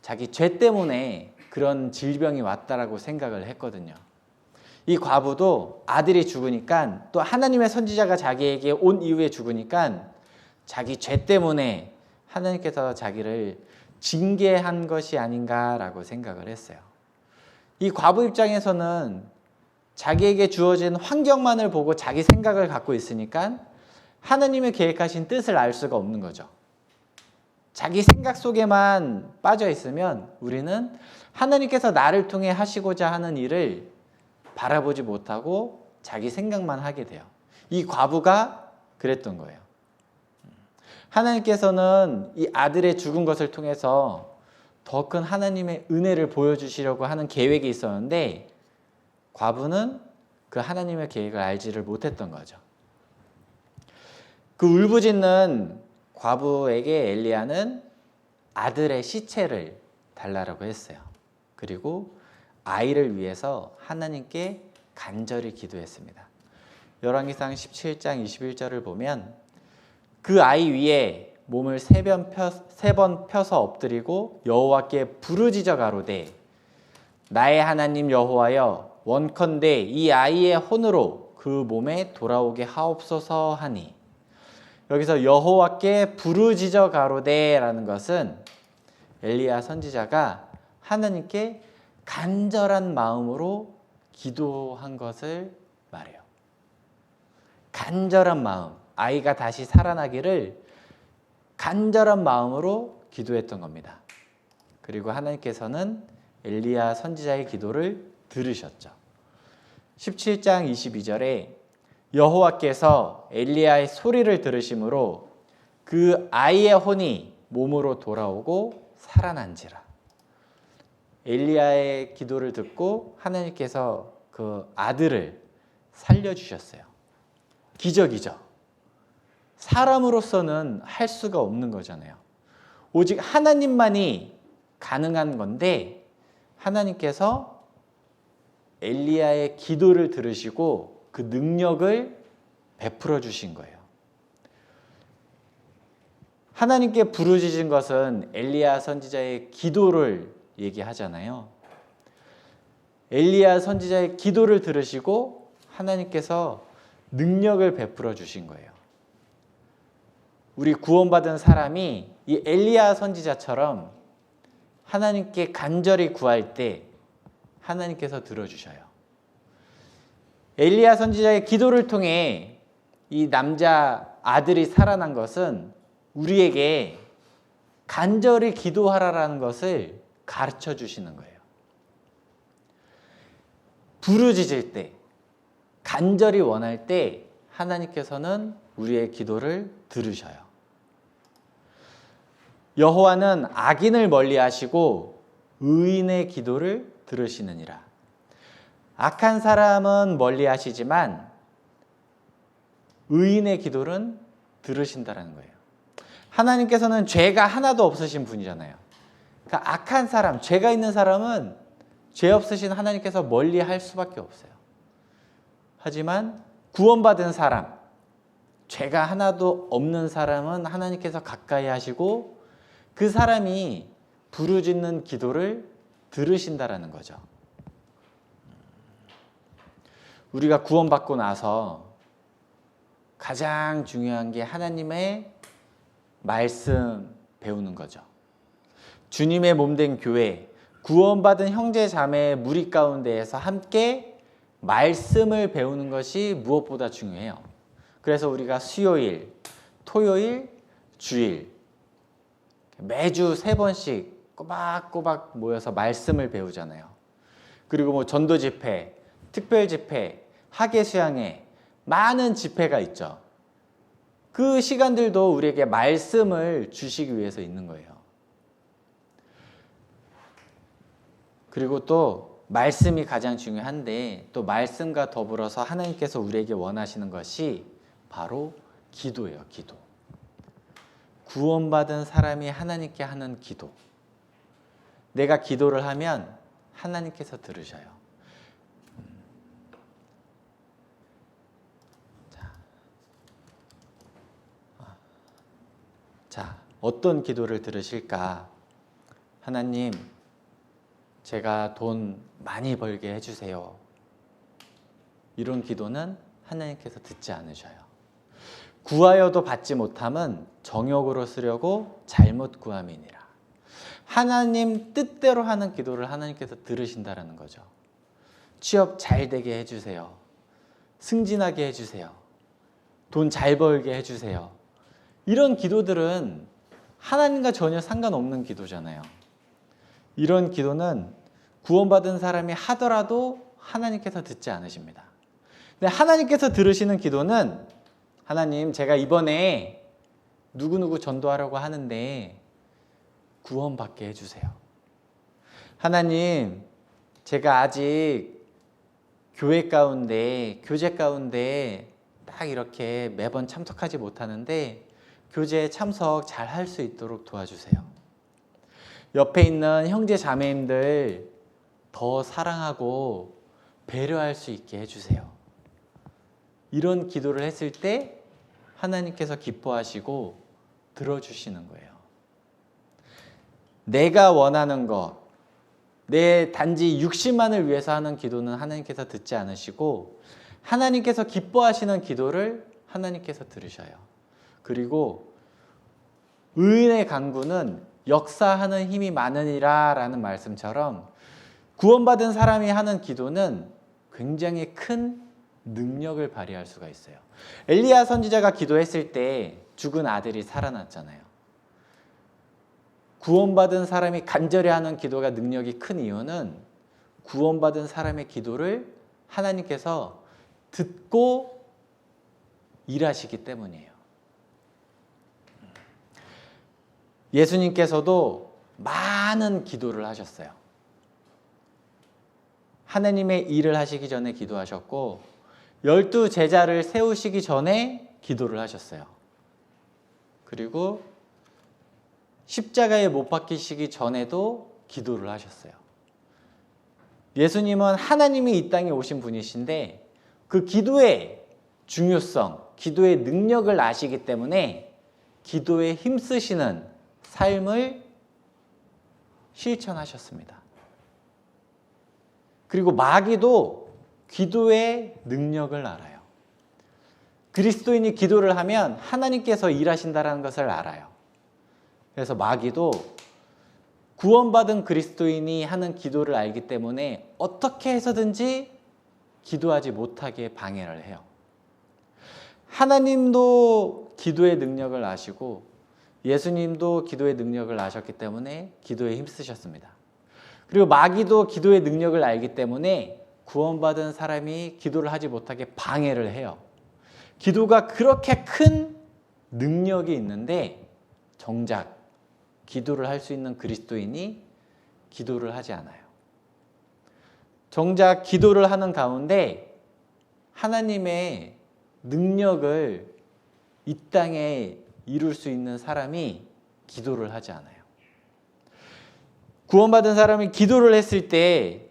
자기 죄 때문에 그런 질병이 왔다라고 생각을 했거든요. 이 과부도 아들이 죽으니까 또 하나님의 선지자가 자기에게 온 이후에 죽으니까 자기 죄 때문에 하나님께서 자기를 징계한 것이 아닌가라고 생각을 했어요. 이 과부 입장에서는 자기에게 주어진 환경만을 보고 자기 생각을 갖고 있으니까 하나님의 계획하신 뜻을 알 수가 없는 거죠. 자기 생각 속에만 빠져 있으면 우리는 하나님께서 나를 통해 하시고자 하는 일을 바라보지 못하고 자기 생각만 하게 돼요. 이 과부가 그랬던 거예요. 하나님께서는 이 아들의 죽은 것을 통해서 더 큰 하나님의 은혜를 보여주시려고 하는 계획이 있었는데 과부는 그 하나님의 계획을 알지를 못했던 거죠. 그 울부짖는 과부에게 엘리야는 아들의 시체를 달라고 했어요. 그리고 아이를 위해서 하나님께 간절히 기도했습니다. 열왕기상 17장 21절을 보면 그 아이 위에 몸을 세 번 펴서 엎드리고 여호와께 부르짖어 가로되 나의 하나님 여호와여 원컨대 이 아이의 혼으로 그 몸에 돌아오게 하옵소서 하니, 여기서 여호와께 부르짖어 가로되라는 것은 엘리야 선지자가 하나님께 간절한 마음으로 기도한 것을 말해요. 간절한 마음, 아이가 다시 살아나기를 간절한 마음으로 기도했던 겁니다. 그리고 하나님께서는 엘리야 선지자의 기도를 들으셨죠. 17장 22절에 여호와께서 엘리야의 소리를 들으심으로 그 아이의 혼이 몸으로 돌아오고 살아난지라. 엘리야의 기도를 듣고 하나님께서 그 아들을 살려주셨어요. 기적이죠. 사람으로서는 할 수가 없는 거잖아요. 오직 하나님만이 가능한 건데 하나님께서 엘리야의 기도를 들으시고 그 능력을 베풀어 주신 거예요. 하나님께 부르짖은 것은 엘리야 선지자의 기도를 얘기하잖아요. 엘리야 선지자의 기도를 들으시고 하나님께서 능력을 베풀어 주신 거예요. 우리 구원받은 사람이 이 엘리야 선지자처럼 하나님께 간절히 구할 때 하나님께서 들어주셔요. 엘리야 선지자의 기도를 통해 이 남자 아들이 살아난 것은 우리에게 간절히 기도하라라는 것을 가르쳐 주시는 거예요. 부르짖을 때, 간절히 원할 때 하나님께서는 우리의 기도를 들으셔요. 여호와는 악인을 멀리하시고 의인의 기도를 들으시느니라. 악한 사람은 멀리하시지만 의인의 기도는 들으신다라는 거예요. 하나님께서는 죄가 하나도 없으신 분이잖아요. 그러니까 악한 사람, 죄가 있는 사람은 죄 없으신 하나님께서 멀리할 수밖에 없어요. 하지만 구원받은 사람, 죄가 하나도 없는 사람은 하나님께서 가까이 하시고 그 사람이 부르짖는 기도를 들으신다라는 거죠. 우리가 구원받고 나서 가장 중요한 게 하나님의 말씀 배우는 거죠. 주님의 몸된 교회, 구원받은 형제 자매의 무리 가운데에서 함께 말씀을 배우는 것이 무엇보다 중요해요. 그래서 우리가 수요일, 토요일, 주일 매주 3번씩 꼬박꼬박 모여서 말씀을 배우잖아요. 그리고 뭐 전도 집회, 특별 집회, 학예 수양회 많은 집회가 있죠. 그 시간들도 우리에게 말씀을 주시기 위해서 있는 거예요. 그리고 또 말씀이 가장 중요한데 또 말씀과 더불어서 하나님께서 우리에게 원하시는 것이 바로 기도예요. 기도. 구원받은 사람이 하나님께 하는 기도. 내가 기도를 하면 하나님께서 들으셔요. 자, 어떤 기도를 들으실까? 하나님, 제가 돈 많이 벌게 해주세요. 이런 기도는 하나님께서 듣지 않으셔요. 구하여도 받지 못함은 정욕으로 쓰려고 잘못 구함이니라. 하나님 뜻대로 하는 기도를 하나님께서 들으신다라는 거죠. 취업 잘 되게 해주세요. 승진하게 해주세요. 돈 잘 벌게 해주세요. 이런 기도들은 하나님과 전혀 상관없는 기도잖아요. 이런 기도는 구원받은 사람이 하더라도 하나님께서 듣지 않으십니다. 근데 하나님께서 들으시는 기도는 하나님, 제가 이번에 누구누구 전도하려고 하는데 구원받게 해주세요. 하나님, 제가 아직 교회 가운데, 교제 가운데 딱 이렇게 매번 참석하지 못하는데 교제에 참석 잘 할 수 있도록 도와주세요. 옆에 있는 형제 자매님들 더 사랑하고 배려할 수 있게 해주세요. 이런 기도를 했을 때 하나님께서 기뻐하시고 들어주시는 거예요. 내가 원하는 것, 내 단지 육신만을 위해서 하는 기도는 하나님께서 듣지 않으시고 하나님께서 기뻐하시는 기도를 하나님께서 들으셔요. 그리고 의인의 간구는 역사하는 힘이 많으니라 라는 말씀처럼 구원받은 사람이 하는 기도는 굉장히 큰 능력을 발휘할 수가 있어요. 엘리야 선지자가 기도했을 때 죽은 아들이 살아났잖아요. 구원받은 사람이 간절히 하는 기도가 능력이 큰 이유는 구원받은 사람의 기도를 하나님께서 듣고 일하시기 때문이에요. 예수님께서도 많은 기도를 하셨어요. 하나님의 일을 하시기 전에 기도하셨고 12 제자를 세우시기 전에 기도를 하셨어요. 그리고 십자가에 못 박히시기 전에도 기도를 하셨어요. 예수님은 하나님이 이 땅에 오신 분이신데 그 기도의 중요성, 기도의 능력을 아시기 때문에 기도에 힘쓰시는 삶을 실천하셨습니다. 그리고 마귀도 기도의 능력을 알아요. 그리스도인이 기도를 하면 하나님께서 일하신다는 것을 알아요. 그래서 마귀도 구원받은 그리스도인이 하는 기도를 알기 때문에 어떻게 해서든지 기도하지 못하게 방해를 해요. 하나님도 기도의 능력을 아시고 예수님도 기도의 능력을 아셨기 때문에 기도에 힘쓰셨습니다. 그리고 마귀도 기도의 능력을 알기 때문에 구원받은 사람이 기도를 하지 못하게 방해를 해요. 기도가 그렇게 큰 능력이 있는데 정작 기도를 할 수 있는 그리스도인이 기도를 하지 않아요. 정작 기도를 하는 가운데 하나님의 능력을 이 땅에 이룰 수 있는 사람이 기도를 하지 않아요. 구원받은 사람이 기도를 했을 때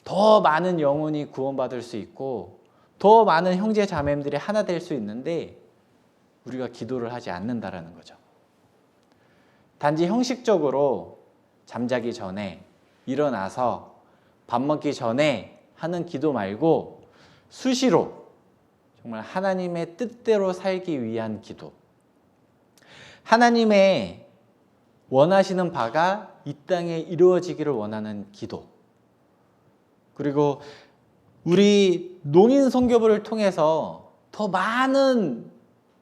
더 많은 영혼이 구원받을 수 있고 더 많은 형제 자매들이 하나 될 수 있는데 우리가 기도를 하지 않는다라는 거죠. 단지 형식적으로 잠자기 전에 일어나서 밥 먹기 전에 하는 기도 말고 수시로 정말 하나님의 뜻대로 살기 위한 기도, 하나님의 원하시는 바가 이 땅에 이루어지기를 원하는 기도, 그리고 우리 농인 선교부를 통해서 더 많은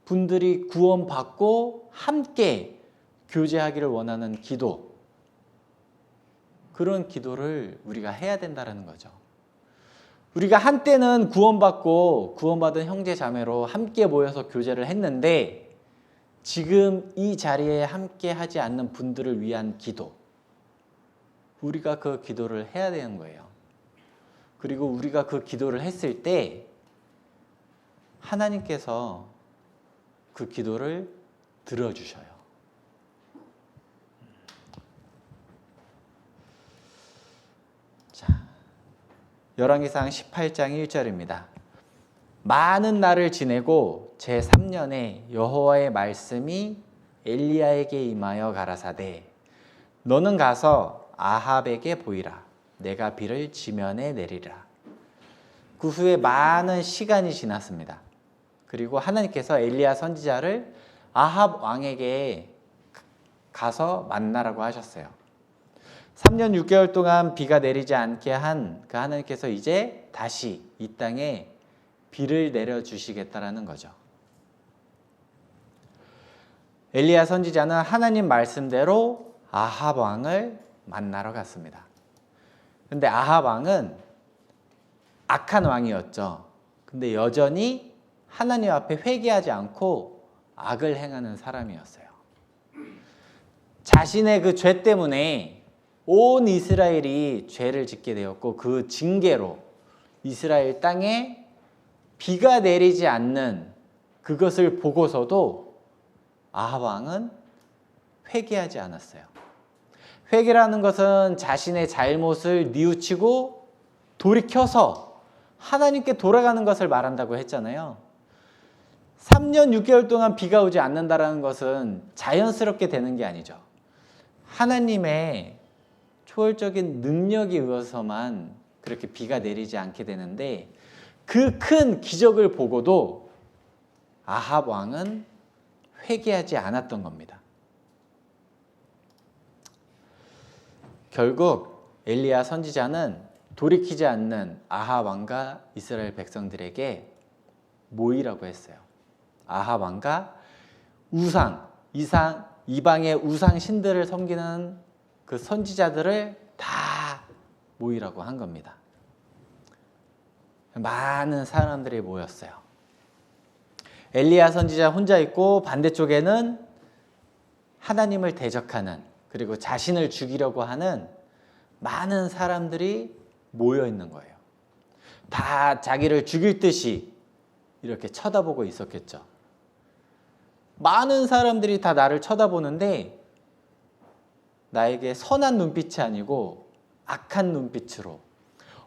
분들이 구원받고 함께 교제하기를 원하는 기도, 그런 기도를 우리가 해야 된다는 거죠. 우리가 한때는 구원받고 구원받은 형제 자매로 함께 모여서 교제를 했는데 지금 이 자리에 함께 하지 않는 분들을 위한 기도, 우리가 그 기도를 해야 되는 거예요. 그리고 우리가 그 기도를 했을 때 하나님께서 그 기도를 들어주셔요. 자, 열왕기상 18장 1절입니다. 많은 날을 지내고 제3년에 여호와의 말씀이 엘리야에게 임하여 가라사대 너는 가서 아합에게 보이라. 내가 비를 지면에 내리라. 그 후에 많은 시간이 지났습니다. 그리고 하나님께서 엘리야 선지자를 아합 왕에게 가서 만나라고 하셨어요. 3년 6개월 동안 비가 내리지 않게 한 그 하나님께서 이제 다시 이 땅에 비를 내려주시겠다라는 거죠. 엘리야 선지자는 하나님 말씀대로 아합 왕을 만나러 갔습니다. 근데 아합 왕은 악한 왕이었죠. 근데 여전히 하나님 앞에 회개하지 않고 악을 행하는 사람이었어요. 자신의 그 죄 때문에 온 이스라엘이 죄를 짓게 되었고 그 징계로 이스라엘 땅에 비가 내리지 않는 그것을 보고서도 아합 왕은 회개하지 않았어요. 회개라는 것은 자신의 잘못을 뉘우치고 돌이켜서 하나님께 돌아가는 것을 말한다고 했잖아요. 3년 6개월 동안 비가 오지 않는다는 것은 자연스럽게 되는 게 아니죠. 하나님의 초월적인 능력에 의해서만 그렇게 비가 내리지 않게 되는데 그 큰 기적을 보고도 아합 왕은 회개하지 않았던 겁니다. 결국 엘리야 선지자는 돌이키지 않는 아합 왕과 이스라엘 백성들에게 모이라고 했어요. 아합 왕과 이방의 우상 신들을 섬기는 그 선지자들을 다 모이라고 한 겁니다. 많은 사람들이 모였어요. 엘리야 선지자 혼자 있고 반대쪽에는 하나님을 대적하는 그리고 자신을 죽이려고 하는 많은 사람들이 모여 있는 거예요. 다 자기를 죽일 듯이 이렇게 쳐다보고 있었겠죠. 많은 사람들이 다 나를 쳐다보는데 나에게 선한 눈빛이 아니고 악한 눈빛으로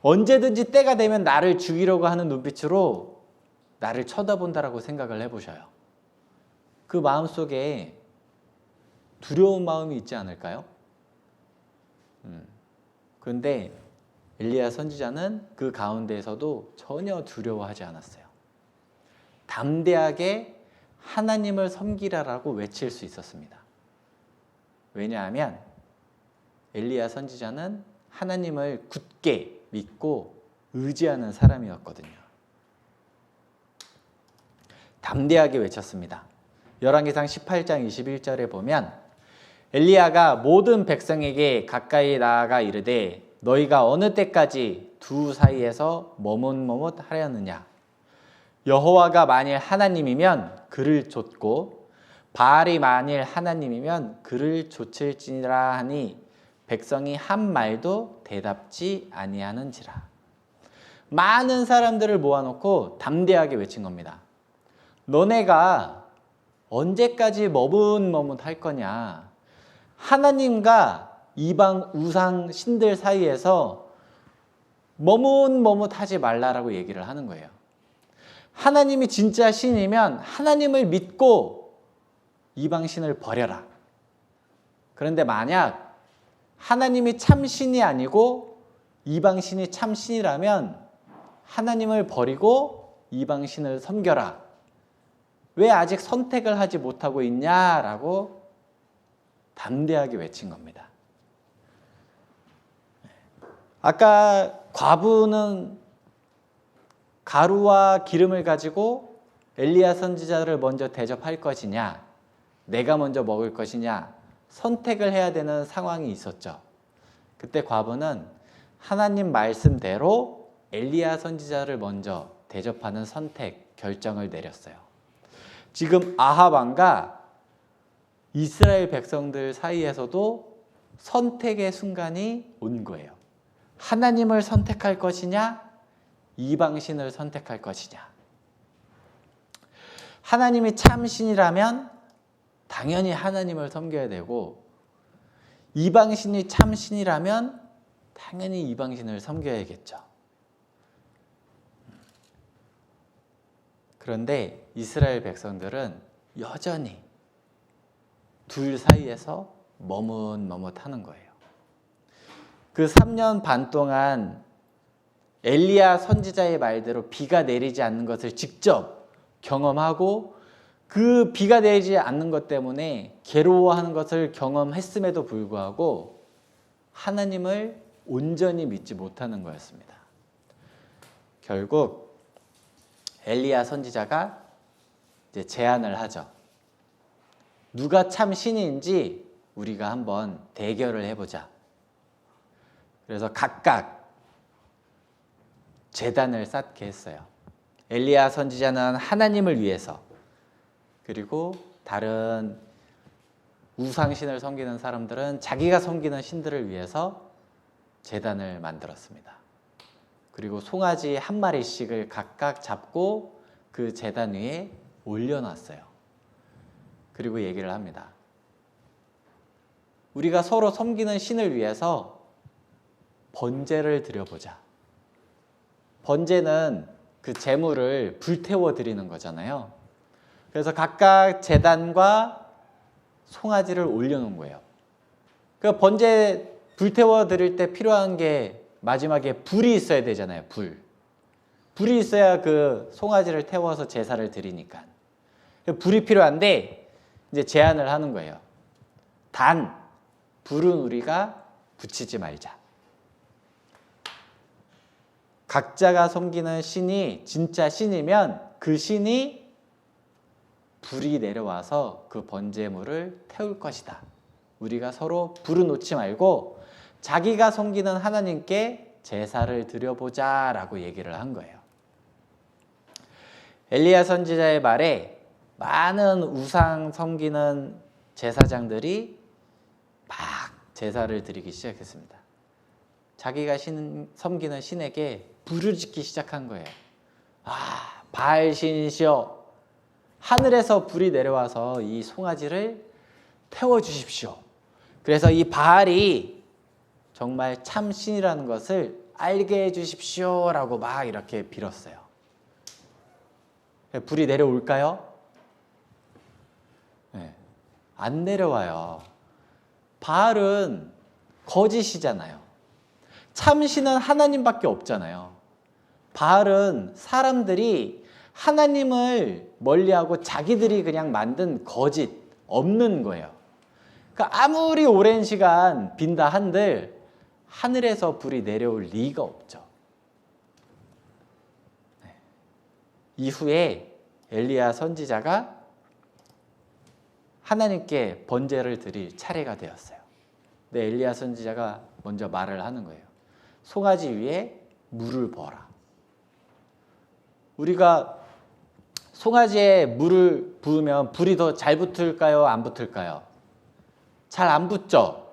언제든지 때가 되면 나를 죽이려고 하는 눈빛으로 나를 쳐다본다라고 생각을 해보셔요. 그 마음속에 두려운 마음이 있지 않을까요? 그런데 엘리야 선지자는 그 가운데에서도 전혀 두려워하지 않았어요. 담대하게 하나님을 섬기라라고 외칠 수 있었습니다. 왜냐하면 엘리야 선지자는 하나님을 굳게 믿고 의지하는 사람이었거든요. 담대하게 외쳤습니다. 열왕기상 18장 21절에 보면 엘리야가 모든 백성에게 가까이 나아가 이르되 너희가 어느 때까지 두 사이에서 머뭇머뭇하려느냐. 여호와가 만일 하나님이면 그를 좇고 바알이 만일 하나님이면 그를 좇을지니라 하니 백성이 한 말도 대답지 아니하는지라. 많은 사람들을 모아놓고 담대하게 외친 겁니다. 너네가 언제까지 머뭇머뭇할 거냐. 하나님과 이방 우상 신들 사이에서 머뭇머뭇하지 말라라고 얘기를 하는 거예요. 하나님이 진짜 신이면 하나님을 믿고 이방 신을 버려라. 그런데 만약 하나님이 참 신이 아니고 이방 신이 참 신이라면 하나님을 버리고 이방신을 섬겨라. 왜 아직 선택을 하지 못하고 있냐라고 담대하게 외친 겁니다. 아까 과부는 가루와 기름을 가지고 엘리야 선지자를 먼저 대접할 것이냐, 내가 먼저 먹을 것이냐 선택을 해야 되는 상황이 있었죠. 그때 과부는 하나님 말씀대로 엘리야 선지자를 먼저 대접하는 선택, 결정을 내렸어요. 지금 아합 왕과 이스라엘 백성들 사이에서도 선택의 순간이 온 거예요. 하나님을 선택할 것이냐, 이방신을 선택할 것이냐. 하나님이 참신이라면 당연히 하나님을 섬겨야 되고, 이방신이 참신이라면 당연히 이방신을 섬겨야겠죠. 그런데 이스라엘 백성들은 여전히 둘 사이에서 머뭇머뭇하는 거예요. 그 3년 반 동안 엘리야 선지자의 말대로 비가 내리지 않는 것을 직접 경험하고, 그 비가 내리지 않는 것 때문에 괴로워하는 것을 경험했음에도 불구하고 하나님을 온전히 믿지 못하는 거였습니다. 결국 엘리야 선지자가 이제 제안을 하죠. 누가 참 신인지 우리가 한번 대결을 해보자. 그래서 각각 제단을 쌓게 했어요. 엘리야 선지자는 하나님을 위해서, 그리고 다른 우상신을 섬기는 사람들은 자기가 섬기는 신들을 위해서 제단을 만들었습니다. 그리고 송아지 한 마리씩을 각각 잡고 그 제단 위에 올려놨어요. 그리고 얘기를 합니다. 우리가 서로 섬기는 신을 위해서 번제를 드려보자. 번제는 그 제물을 불태워 드리는 거잖아요. 그래서 각각 제단과 송아지를 올려놓은 거예요. 그 번제 불태워 드릴 때 필요한 게 마지막에 불이 있어야 되잖아요. 불이 있어야 그 송아지를 태워서 제사를 드리니까. 불이 필요한데 이제 제안을 하는 거예요. 단 불은 우리가 붙이지 말자. 각자가 섬기는 신이 진짜 신이면 그 신이 불이 내려와서 그 번제물을 태울 것이다. 우리가 서로 불은 놓지 말고 자기가 섬기는 하나님께 제사를 드려보자 라고 얘기를 한 거예요. 엘리야 선지자의 말에 많은 우상 섬기는 제사장들이 막 제사를 드리기 시작했습니다. 자기가 섬기는 신에게 불을 짓기 시작한 거예요. 바알 신이시여, 하늘에서 불이 내려와서 이 송아지를 태워주십시오. 그래서 이 바알이 정말 참 신이라는 것을 알게 해주십시오 라고 막 이렇게 빌었어요. 불이 내려올까요? 네, 안 내려와요. 바알은 거짓이잖아요. 참신은 하나님밖에 없잖아요. 바알은 사람들이 하나님을 멀리하고 자기들이 그냥 만든 거짓, 없는 거예요. 그러니까 아무리 오랜 시간 빈다 한들 하늘에서 불이 내려올 리가 없죠. 네. 이후에 엘리야 선지자가 하나님께 번제를 드릴 차례가 되었어요. 근데 엘리야 선지자가 먼저 말을 하는 거예요. 송아지 위에 물을 부어라. 우리가 송아지에 물을 부으면 불이 더 잘 붙을까요? 안 붙을까요? 잘 안 붙죠?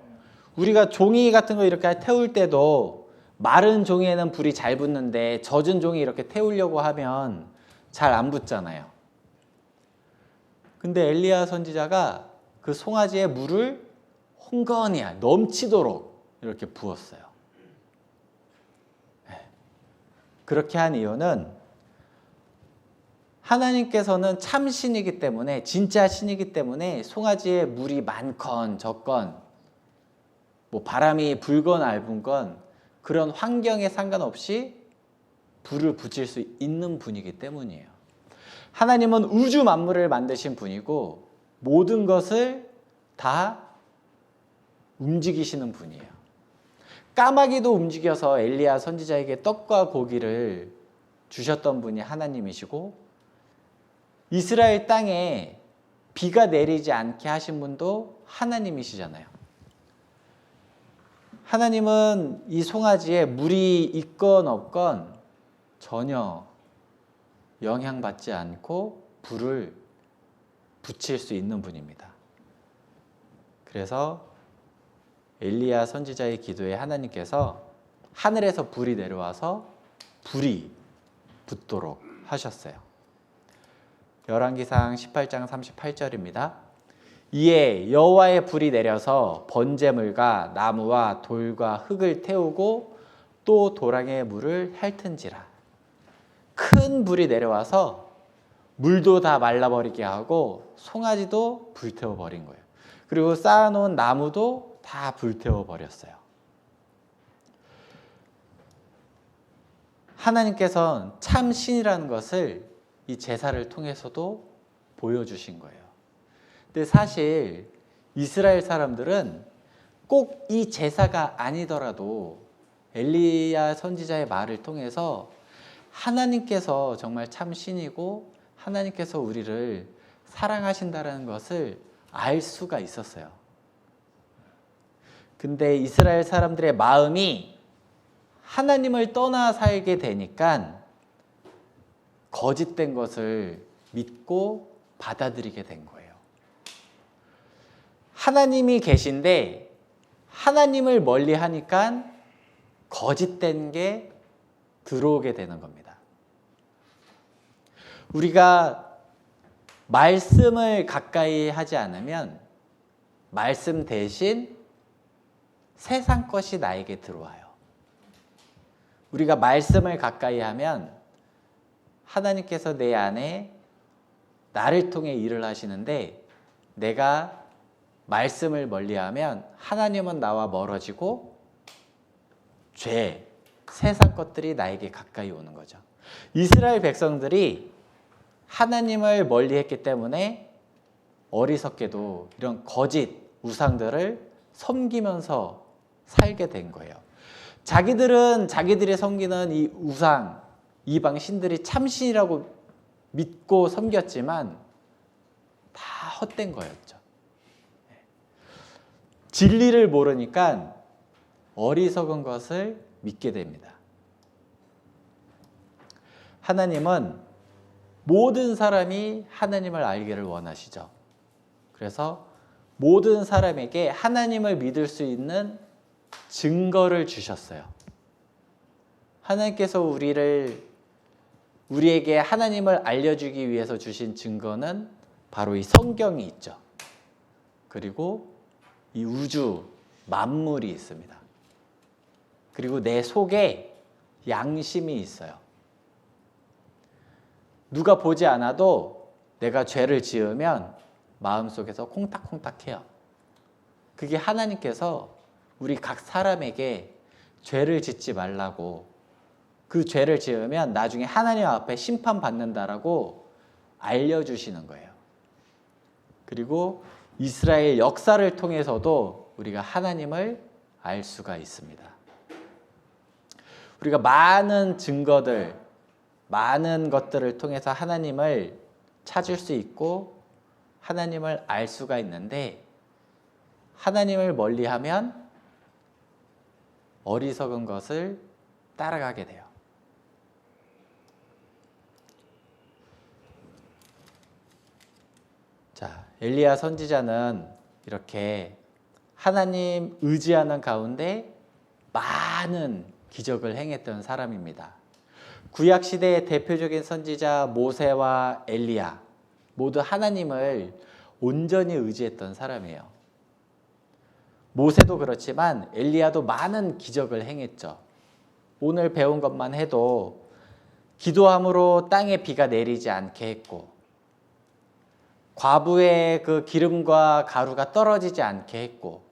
우리가 종이 같은 거 이렇게 태울 때도 마른 종이에는 불이 잘 붙는데 젖은 종이 이렇게 태우려고 하면 잘 안 붙잖아요. 근데 엘리야 선지자가 그 송아지에 물을 흥건히 넘치도록 이렇게 부었어요. 그렇게 한 이유는 하나님께서는 참 신이기 때문에, 진짜 신이기 때문에 송아지에 물이 많건 적건, 뭐 바람이 불건 얇은 건 그런 환경에 상관없이 불을 붙일 수 있는 분이기 때문이에요. 하나님은 우주 만물을 만드신 분이고 모든 것을 다 움직이시는 분이에요. 까마귀도 움직여서 엘리야 선지자에게 떡과 고기를 주셨던 분이 하나님이시고 이스라엘 땅에 비가 내리지 않게 하신 분도 하나님이시잖아요. 하나님은 이 송아지에 물이 있건 없건 전혀 영향받지 않고 불을 붙일 수 있는 분입니다. 그래서 엘리야 선지자의 기도에 하나님께서 하늘에서 불이 내려와서 불이 붙도록 하셨어요. 열왕기상 18장 38절입니다. 이에 여호와의 불이 내려서 번제물과 나무와 돌과 흙을 태우고 또 도랑의 물을 핥은지라. 큰 불이 내려와서 물도 다 말라버리게 하고 송아지도 불태워버린 거예요. 그리고 쌓아놓은 나무도 다 불태워버렸어요. 하나님께서는 참 신이라는 것을 이 제사를 통해서도 보여주신 거예요. 근데 사실 이스라엘 사람들은 꼭 이 제사가 아니더라도 엘리야 선지자의 말을 통해서 하나님께서 정말 참 신이고 하나님께서 우리를 사랑하신다는 것을 알 수가 있었어요. 근데 이스라엘 사람들의 마음이 하나님을 떠나 살게 되니까 거짓된 것을 믿고 받아들이게 된 거예요. 하나님이 계신데 하나님을 멀리 하니까 거짓된 게 들어오게 되는 겁니다. 우리가 말씀을 가까이 하지 않으면 말씀 대신 세상 것이 나에게 들어와요. 우리가 말씀을 가까이 하면 하나님께서 내 안에 나를 통해 일을 하시는데 내가 말씀을 멀리하면 하나님은 나와 멀어지고 죄, 세상 것들이 나에게 가까이 오는 거죠. 이스라엘 백성들이 하나님을 멀리했기 때문에 어리석게도 이런 거짓 우상들을 섬기면서 살게 된 거예요. 자기들은 자기들이 섬기는 이 우상, 이방 신들이 참신이라고 믿고 섬겼지만 다 헛된 거였죠. 진리를 모르니까 어리석은 것을 믿게 됩니다. 하나님은 모든 사람이 하나님을 알기를 원하시죠. 그래서 모든 사람에게 하나님을 믿을 수 있는 증거를 주셨어요. 하나님께서 우리에게 하나님을 알려주기 위해서 주신 증거는 바로 이 성경이 있죠. 그리고 이 우주 만물이 있습니다. 그리고 내 속에 양심이 있어요. 누가 보지 않아도 내가 죄를 지으면 마음속에서 콩닥콩닥해요. 그게 하나님께서 우리 각 사람에게 죄를 짓지 말라고, 그 죄를 지으면 나중에 하나님 앞에 심판받는다라고 알려주시는 거예요. 그리고 이스라엘 역사를 통해서도 우리가 하나님을 알 수가 있습니다. 우리가 많은 증거들, 많은 것들을 통해서 하나님을 찾을 수 있고 하나님을 알 수가 있는데 하나님을 멀리하면 어리석은 것을 따라가게 돼요. 자, 엘리야 선지자는 이렇게 하나님 의지하는 가운데 많은 기적을 행했던 사람입니다. 구약 시대의 대표적인 선지자 모세와 엘리야 모두 하나님을 온전히 의지했던 사람이에요. 모세도 그렇지만 엘리야도 많은 기적을 행했죠. 오늘 배운 것만 해도 기도함으로 땅에 비가 내리지 않게 했고, 과부의 그 기름과 가루가 떨어지지 않게 했고,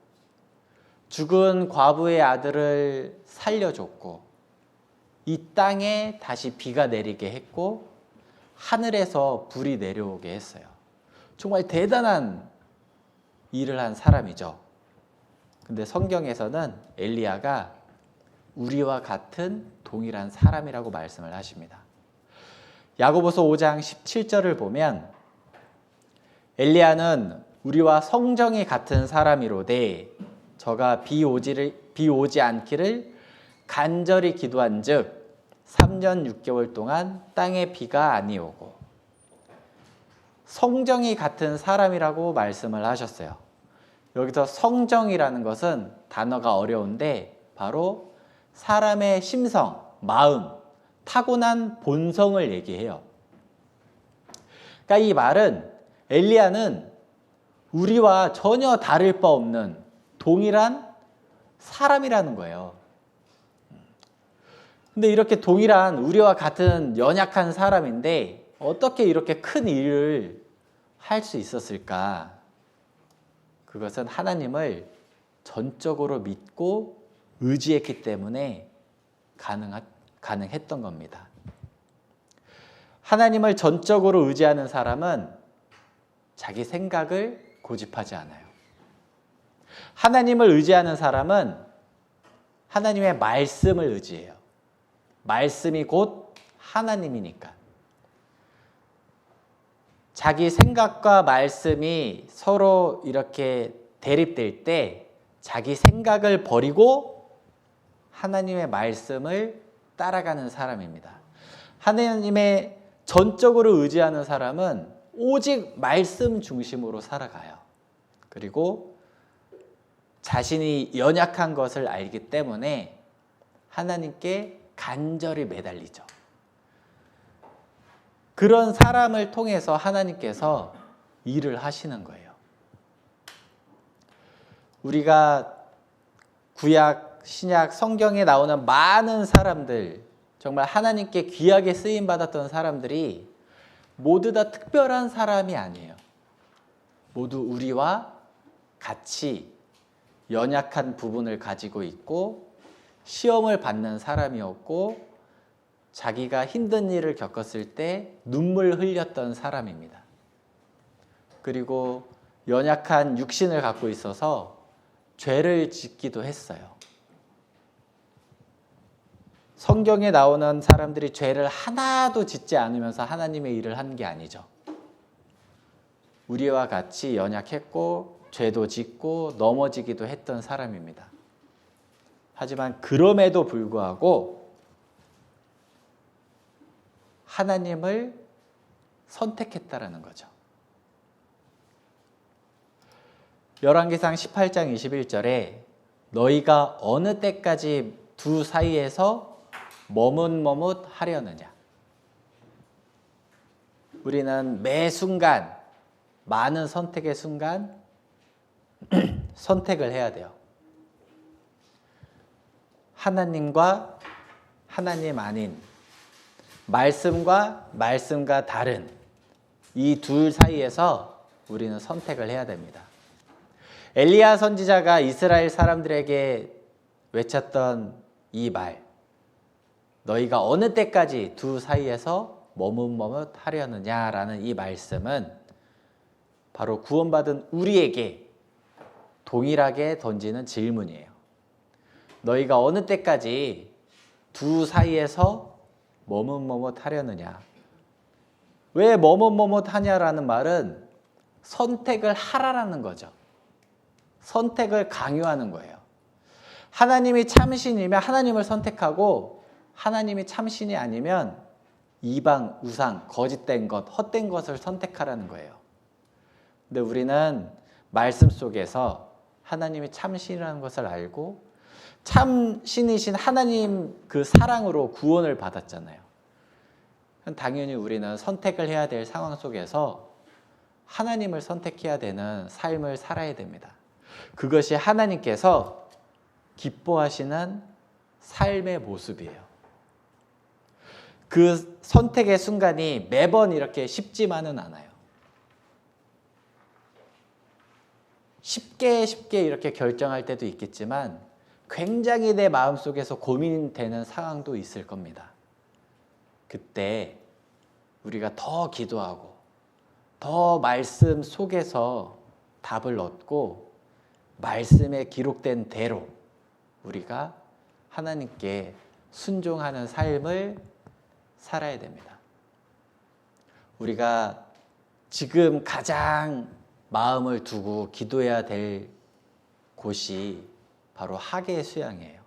죽은 과부의 아들을 살려줬고, 이 땅에 다시 비가 내리게 했고 하늘에서 불이 내려오게 했어요. 정말 대단한 일을 한 사람이죠. 근데 성경에서는 엘리야가 우리와 같은 동일한 사람이라고 말씀을 하십니다. 야고보서 5장 17절을 보면 엘리야는 우리와 성정이 같은 사람이로되 저가 비 오지 않기를 간절히 기도한즉 3년 6개월 동안 땅에 비가 아니오고. 성정이 같은 사람이라고 말씀을 하셨어요. 여기서 성정이라는 것은 단어가 어려운데 바로 사람의 심성, 마음, 타고난 본성을 얘기해요. 그러니까 이 말은 엘리야는 우리와 전혀 다를 바 없는 동일한 사람이라는 거예요. 근데 이렇게 동일한 우리와 같은 연약한 사람인데 어떻게 이렇게 큰 일을 할 수 있었을까? 그것은 하나님을 전적으로 믿고 의지했기 때문에 가능했던 겁니다. 하나님을 전적으로 의지하는 사람은 자기 생각을 고집하지 않아요. 하나님을 의지하는 사람은 하나님의 말씀을 의지해요. 말씀이 곧 하나님이니까. 자기 생각과 말씀이 서로 이렇게 대립될 때 자기 생각을 버리고 하나님의 말씀을 따라가는 사람입니다. 하나님의 전적으로 의지하는 사람은 오직 말씀 중심으로 살아가요. 그리고 자신이 연약한 것을 알기 때문에 하나님께 간절히 매달리죠. 그런 사람을 통해서 하나님께서 일을 하시는 거예요. 우리가 구약, 신약, 성경에 나오는 많은 사람들, 정말 하나님께 귀하게 쓰임받았던 사람들이 모두 다 특별한 사람이 아니에요. 모두 우리와 같이 연약한 부분을 가지고 있고 시험을 받는 사람이었고 자기가 힘든 일을 겪었을 때 눈물 흘렸던 사람입니다. 그리고 연약한 육신을 갖고 있어서 죄를 짓기도 했어요. 성경에 나오는 사람들이 죄를 하나도 짓지 않으면서 하나님의 일을 한 게 아니죠. 우리와 같이 연약했고 죄도 짓고 넘어지기도 했던 사람입니다. 하지만 그럼에도 불구하고 하나님을 선택했다라는 거죠. 열왕기상 18장 21절에 너희가 어느 때까지 두 사이에서 머뭇머뭇하려느냐. 우리는 매 순간 많은 선택의 순간 선택을 해야 돼요. 하나님과 하나님 아닌 말씀과 다른 이 둘 사이에서 우리는 선택을 해야 됩니다. 엘리야 선지자가 이스라엘 사람들에게 외쳤던 이 말, 너희가 어느 때까지 두 사이에서 머뭇머뭇하려느냐라는 이 말씀은 바로 구원받은 우리에게 동일하게 던지는 질문이에요. 너희가 어느 때까지 두 사이에서 머뭇머뭇하려느냐. 왜 머뭇머뭇하냐라는 말은 선택을 하라라는 거죠. 선택을 강요하는 거예요. 하나님이 참신이면 하나님을 선택하고 하나님이 참신이 아니면 이방, 우상, 거짓된 것, 헛된 것을 선택하라는 거예요. 근데 우리는 말씀 속에서 하나님이 참신이라는 것을 알고 참신이신 하나님 그 사랑으로 구원을 받았잖아요. 당연히 우리는 선택을 해야 될 상황 속에서 하나님을 선택해야 되는 삶을 살아야 됩니다. 그것이 하나님께서 기뻐하시는 삶의 모습이에요. 그 선택의 순간이 매번 이렇게 쉽지만은 않아요. 쉽게 이렇게 결정할 때도 있겠지만 굉장히 내 마음속에서 고민되는 상황도 있을 겁니다. 그때 우리가 더 기도하고 더 말씀 속에서 답을 얻고 말씀에 기록된 대로 우리가 하나님께 순종하는 삶을 살아야 됩니다. 우리가 지금 가장 마음을 두고 기도해야 될 곳이 바로 학예 수양이에요.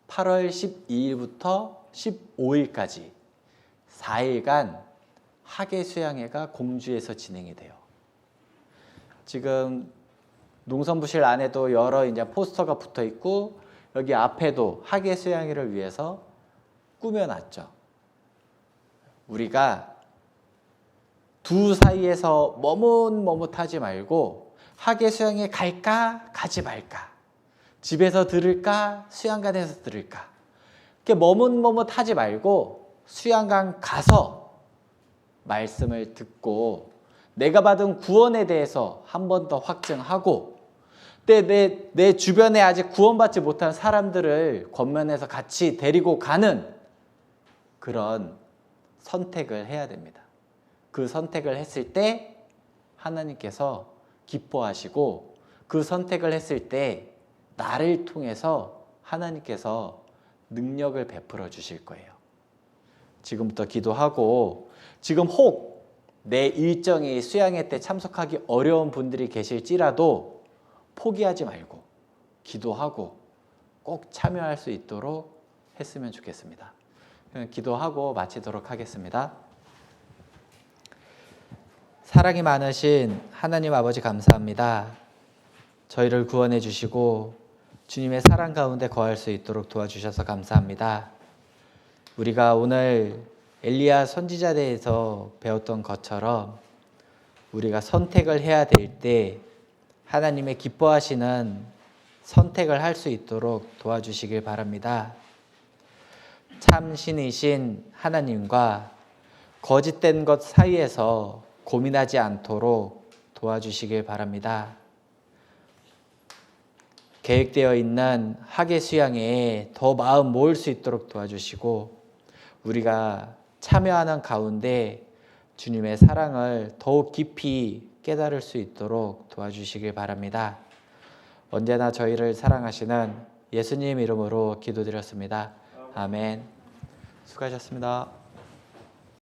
8월 12일부터 15일까지 4일간 학예 수양회가 공주에서 진행이 돼요. 지금 농성부실 안에도 여러 이제 포스터가 붙어 있고 여기 앞에도 학예 수양회를 위해서 꾸며놨죠. 우리가 두 사이에서 머뭇머뭇하지 말고 학예 수양회 갈까 가지 말까, 집에서 들을까 수양관에서 들을까, 이렇게 머뭇머뭇하지 말고 수양관 가서 말씀을 듣고 내가 받은 구원에 대해서 한 번 더 확증하고 내 주변에 아직 구원받지 못한 사람들을 권면해서 같이 데리고 가는 그런 선택을 해야 됩니다. 그 선택을 했을 때 하나님께서 기뻐하시고 그 선택을 했을 때 나를 통해서 하나님께서 능력을 베풀어 주실 거예요. 지금부터 기도하고, 지금 혹 내 일정이 수양회 때 참석하기 어려운 분들이 계실지라도 포기하지 말고 기도하고 꼭 참여할 수 있도록 했으면 좋겠습니다. 기도하고 마치도록 하겠습니다. 사랑이 많으신 하나님 아버지 감사합니다. 저희를 구원해 주시고 주님의 사랑 가운데 거할 수 있도록 도와주셔서 감사합니다. 우리가 오늘 엘리야 선지자에 대해서 배웠던 것처럼 우리가 선택을 해야 될 때 하나님의 기뻐하시는 선택을 할 수 있도록 도와주시길 바랍니다. 참 신이신 하나님과 거짓된 것 사이에서 고민하지 않도록 도와주시길 바랍니다. 계획되어 있는 학예 수양회에 더 마음 모을 수 있도록 도와주시고 우리가 참여하는 가운데 주님의 사랑을 더욱 깊이 깨달을 수 있도록 도와주시길 바랍니다. 언제나 저희를 사랑하시는 예수님 이름으로 기도드렸습니다. 아멘. 수고하셨습니다.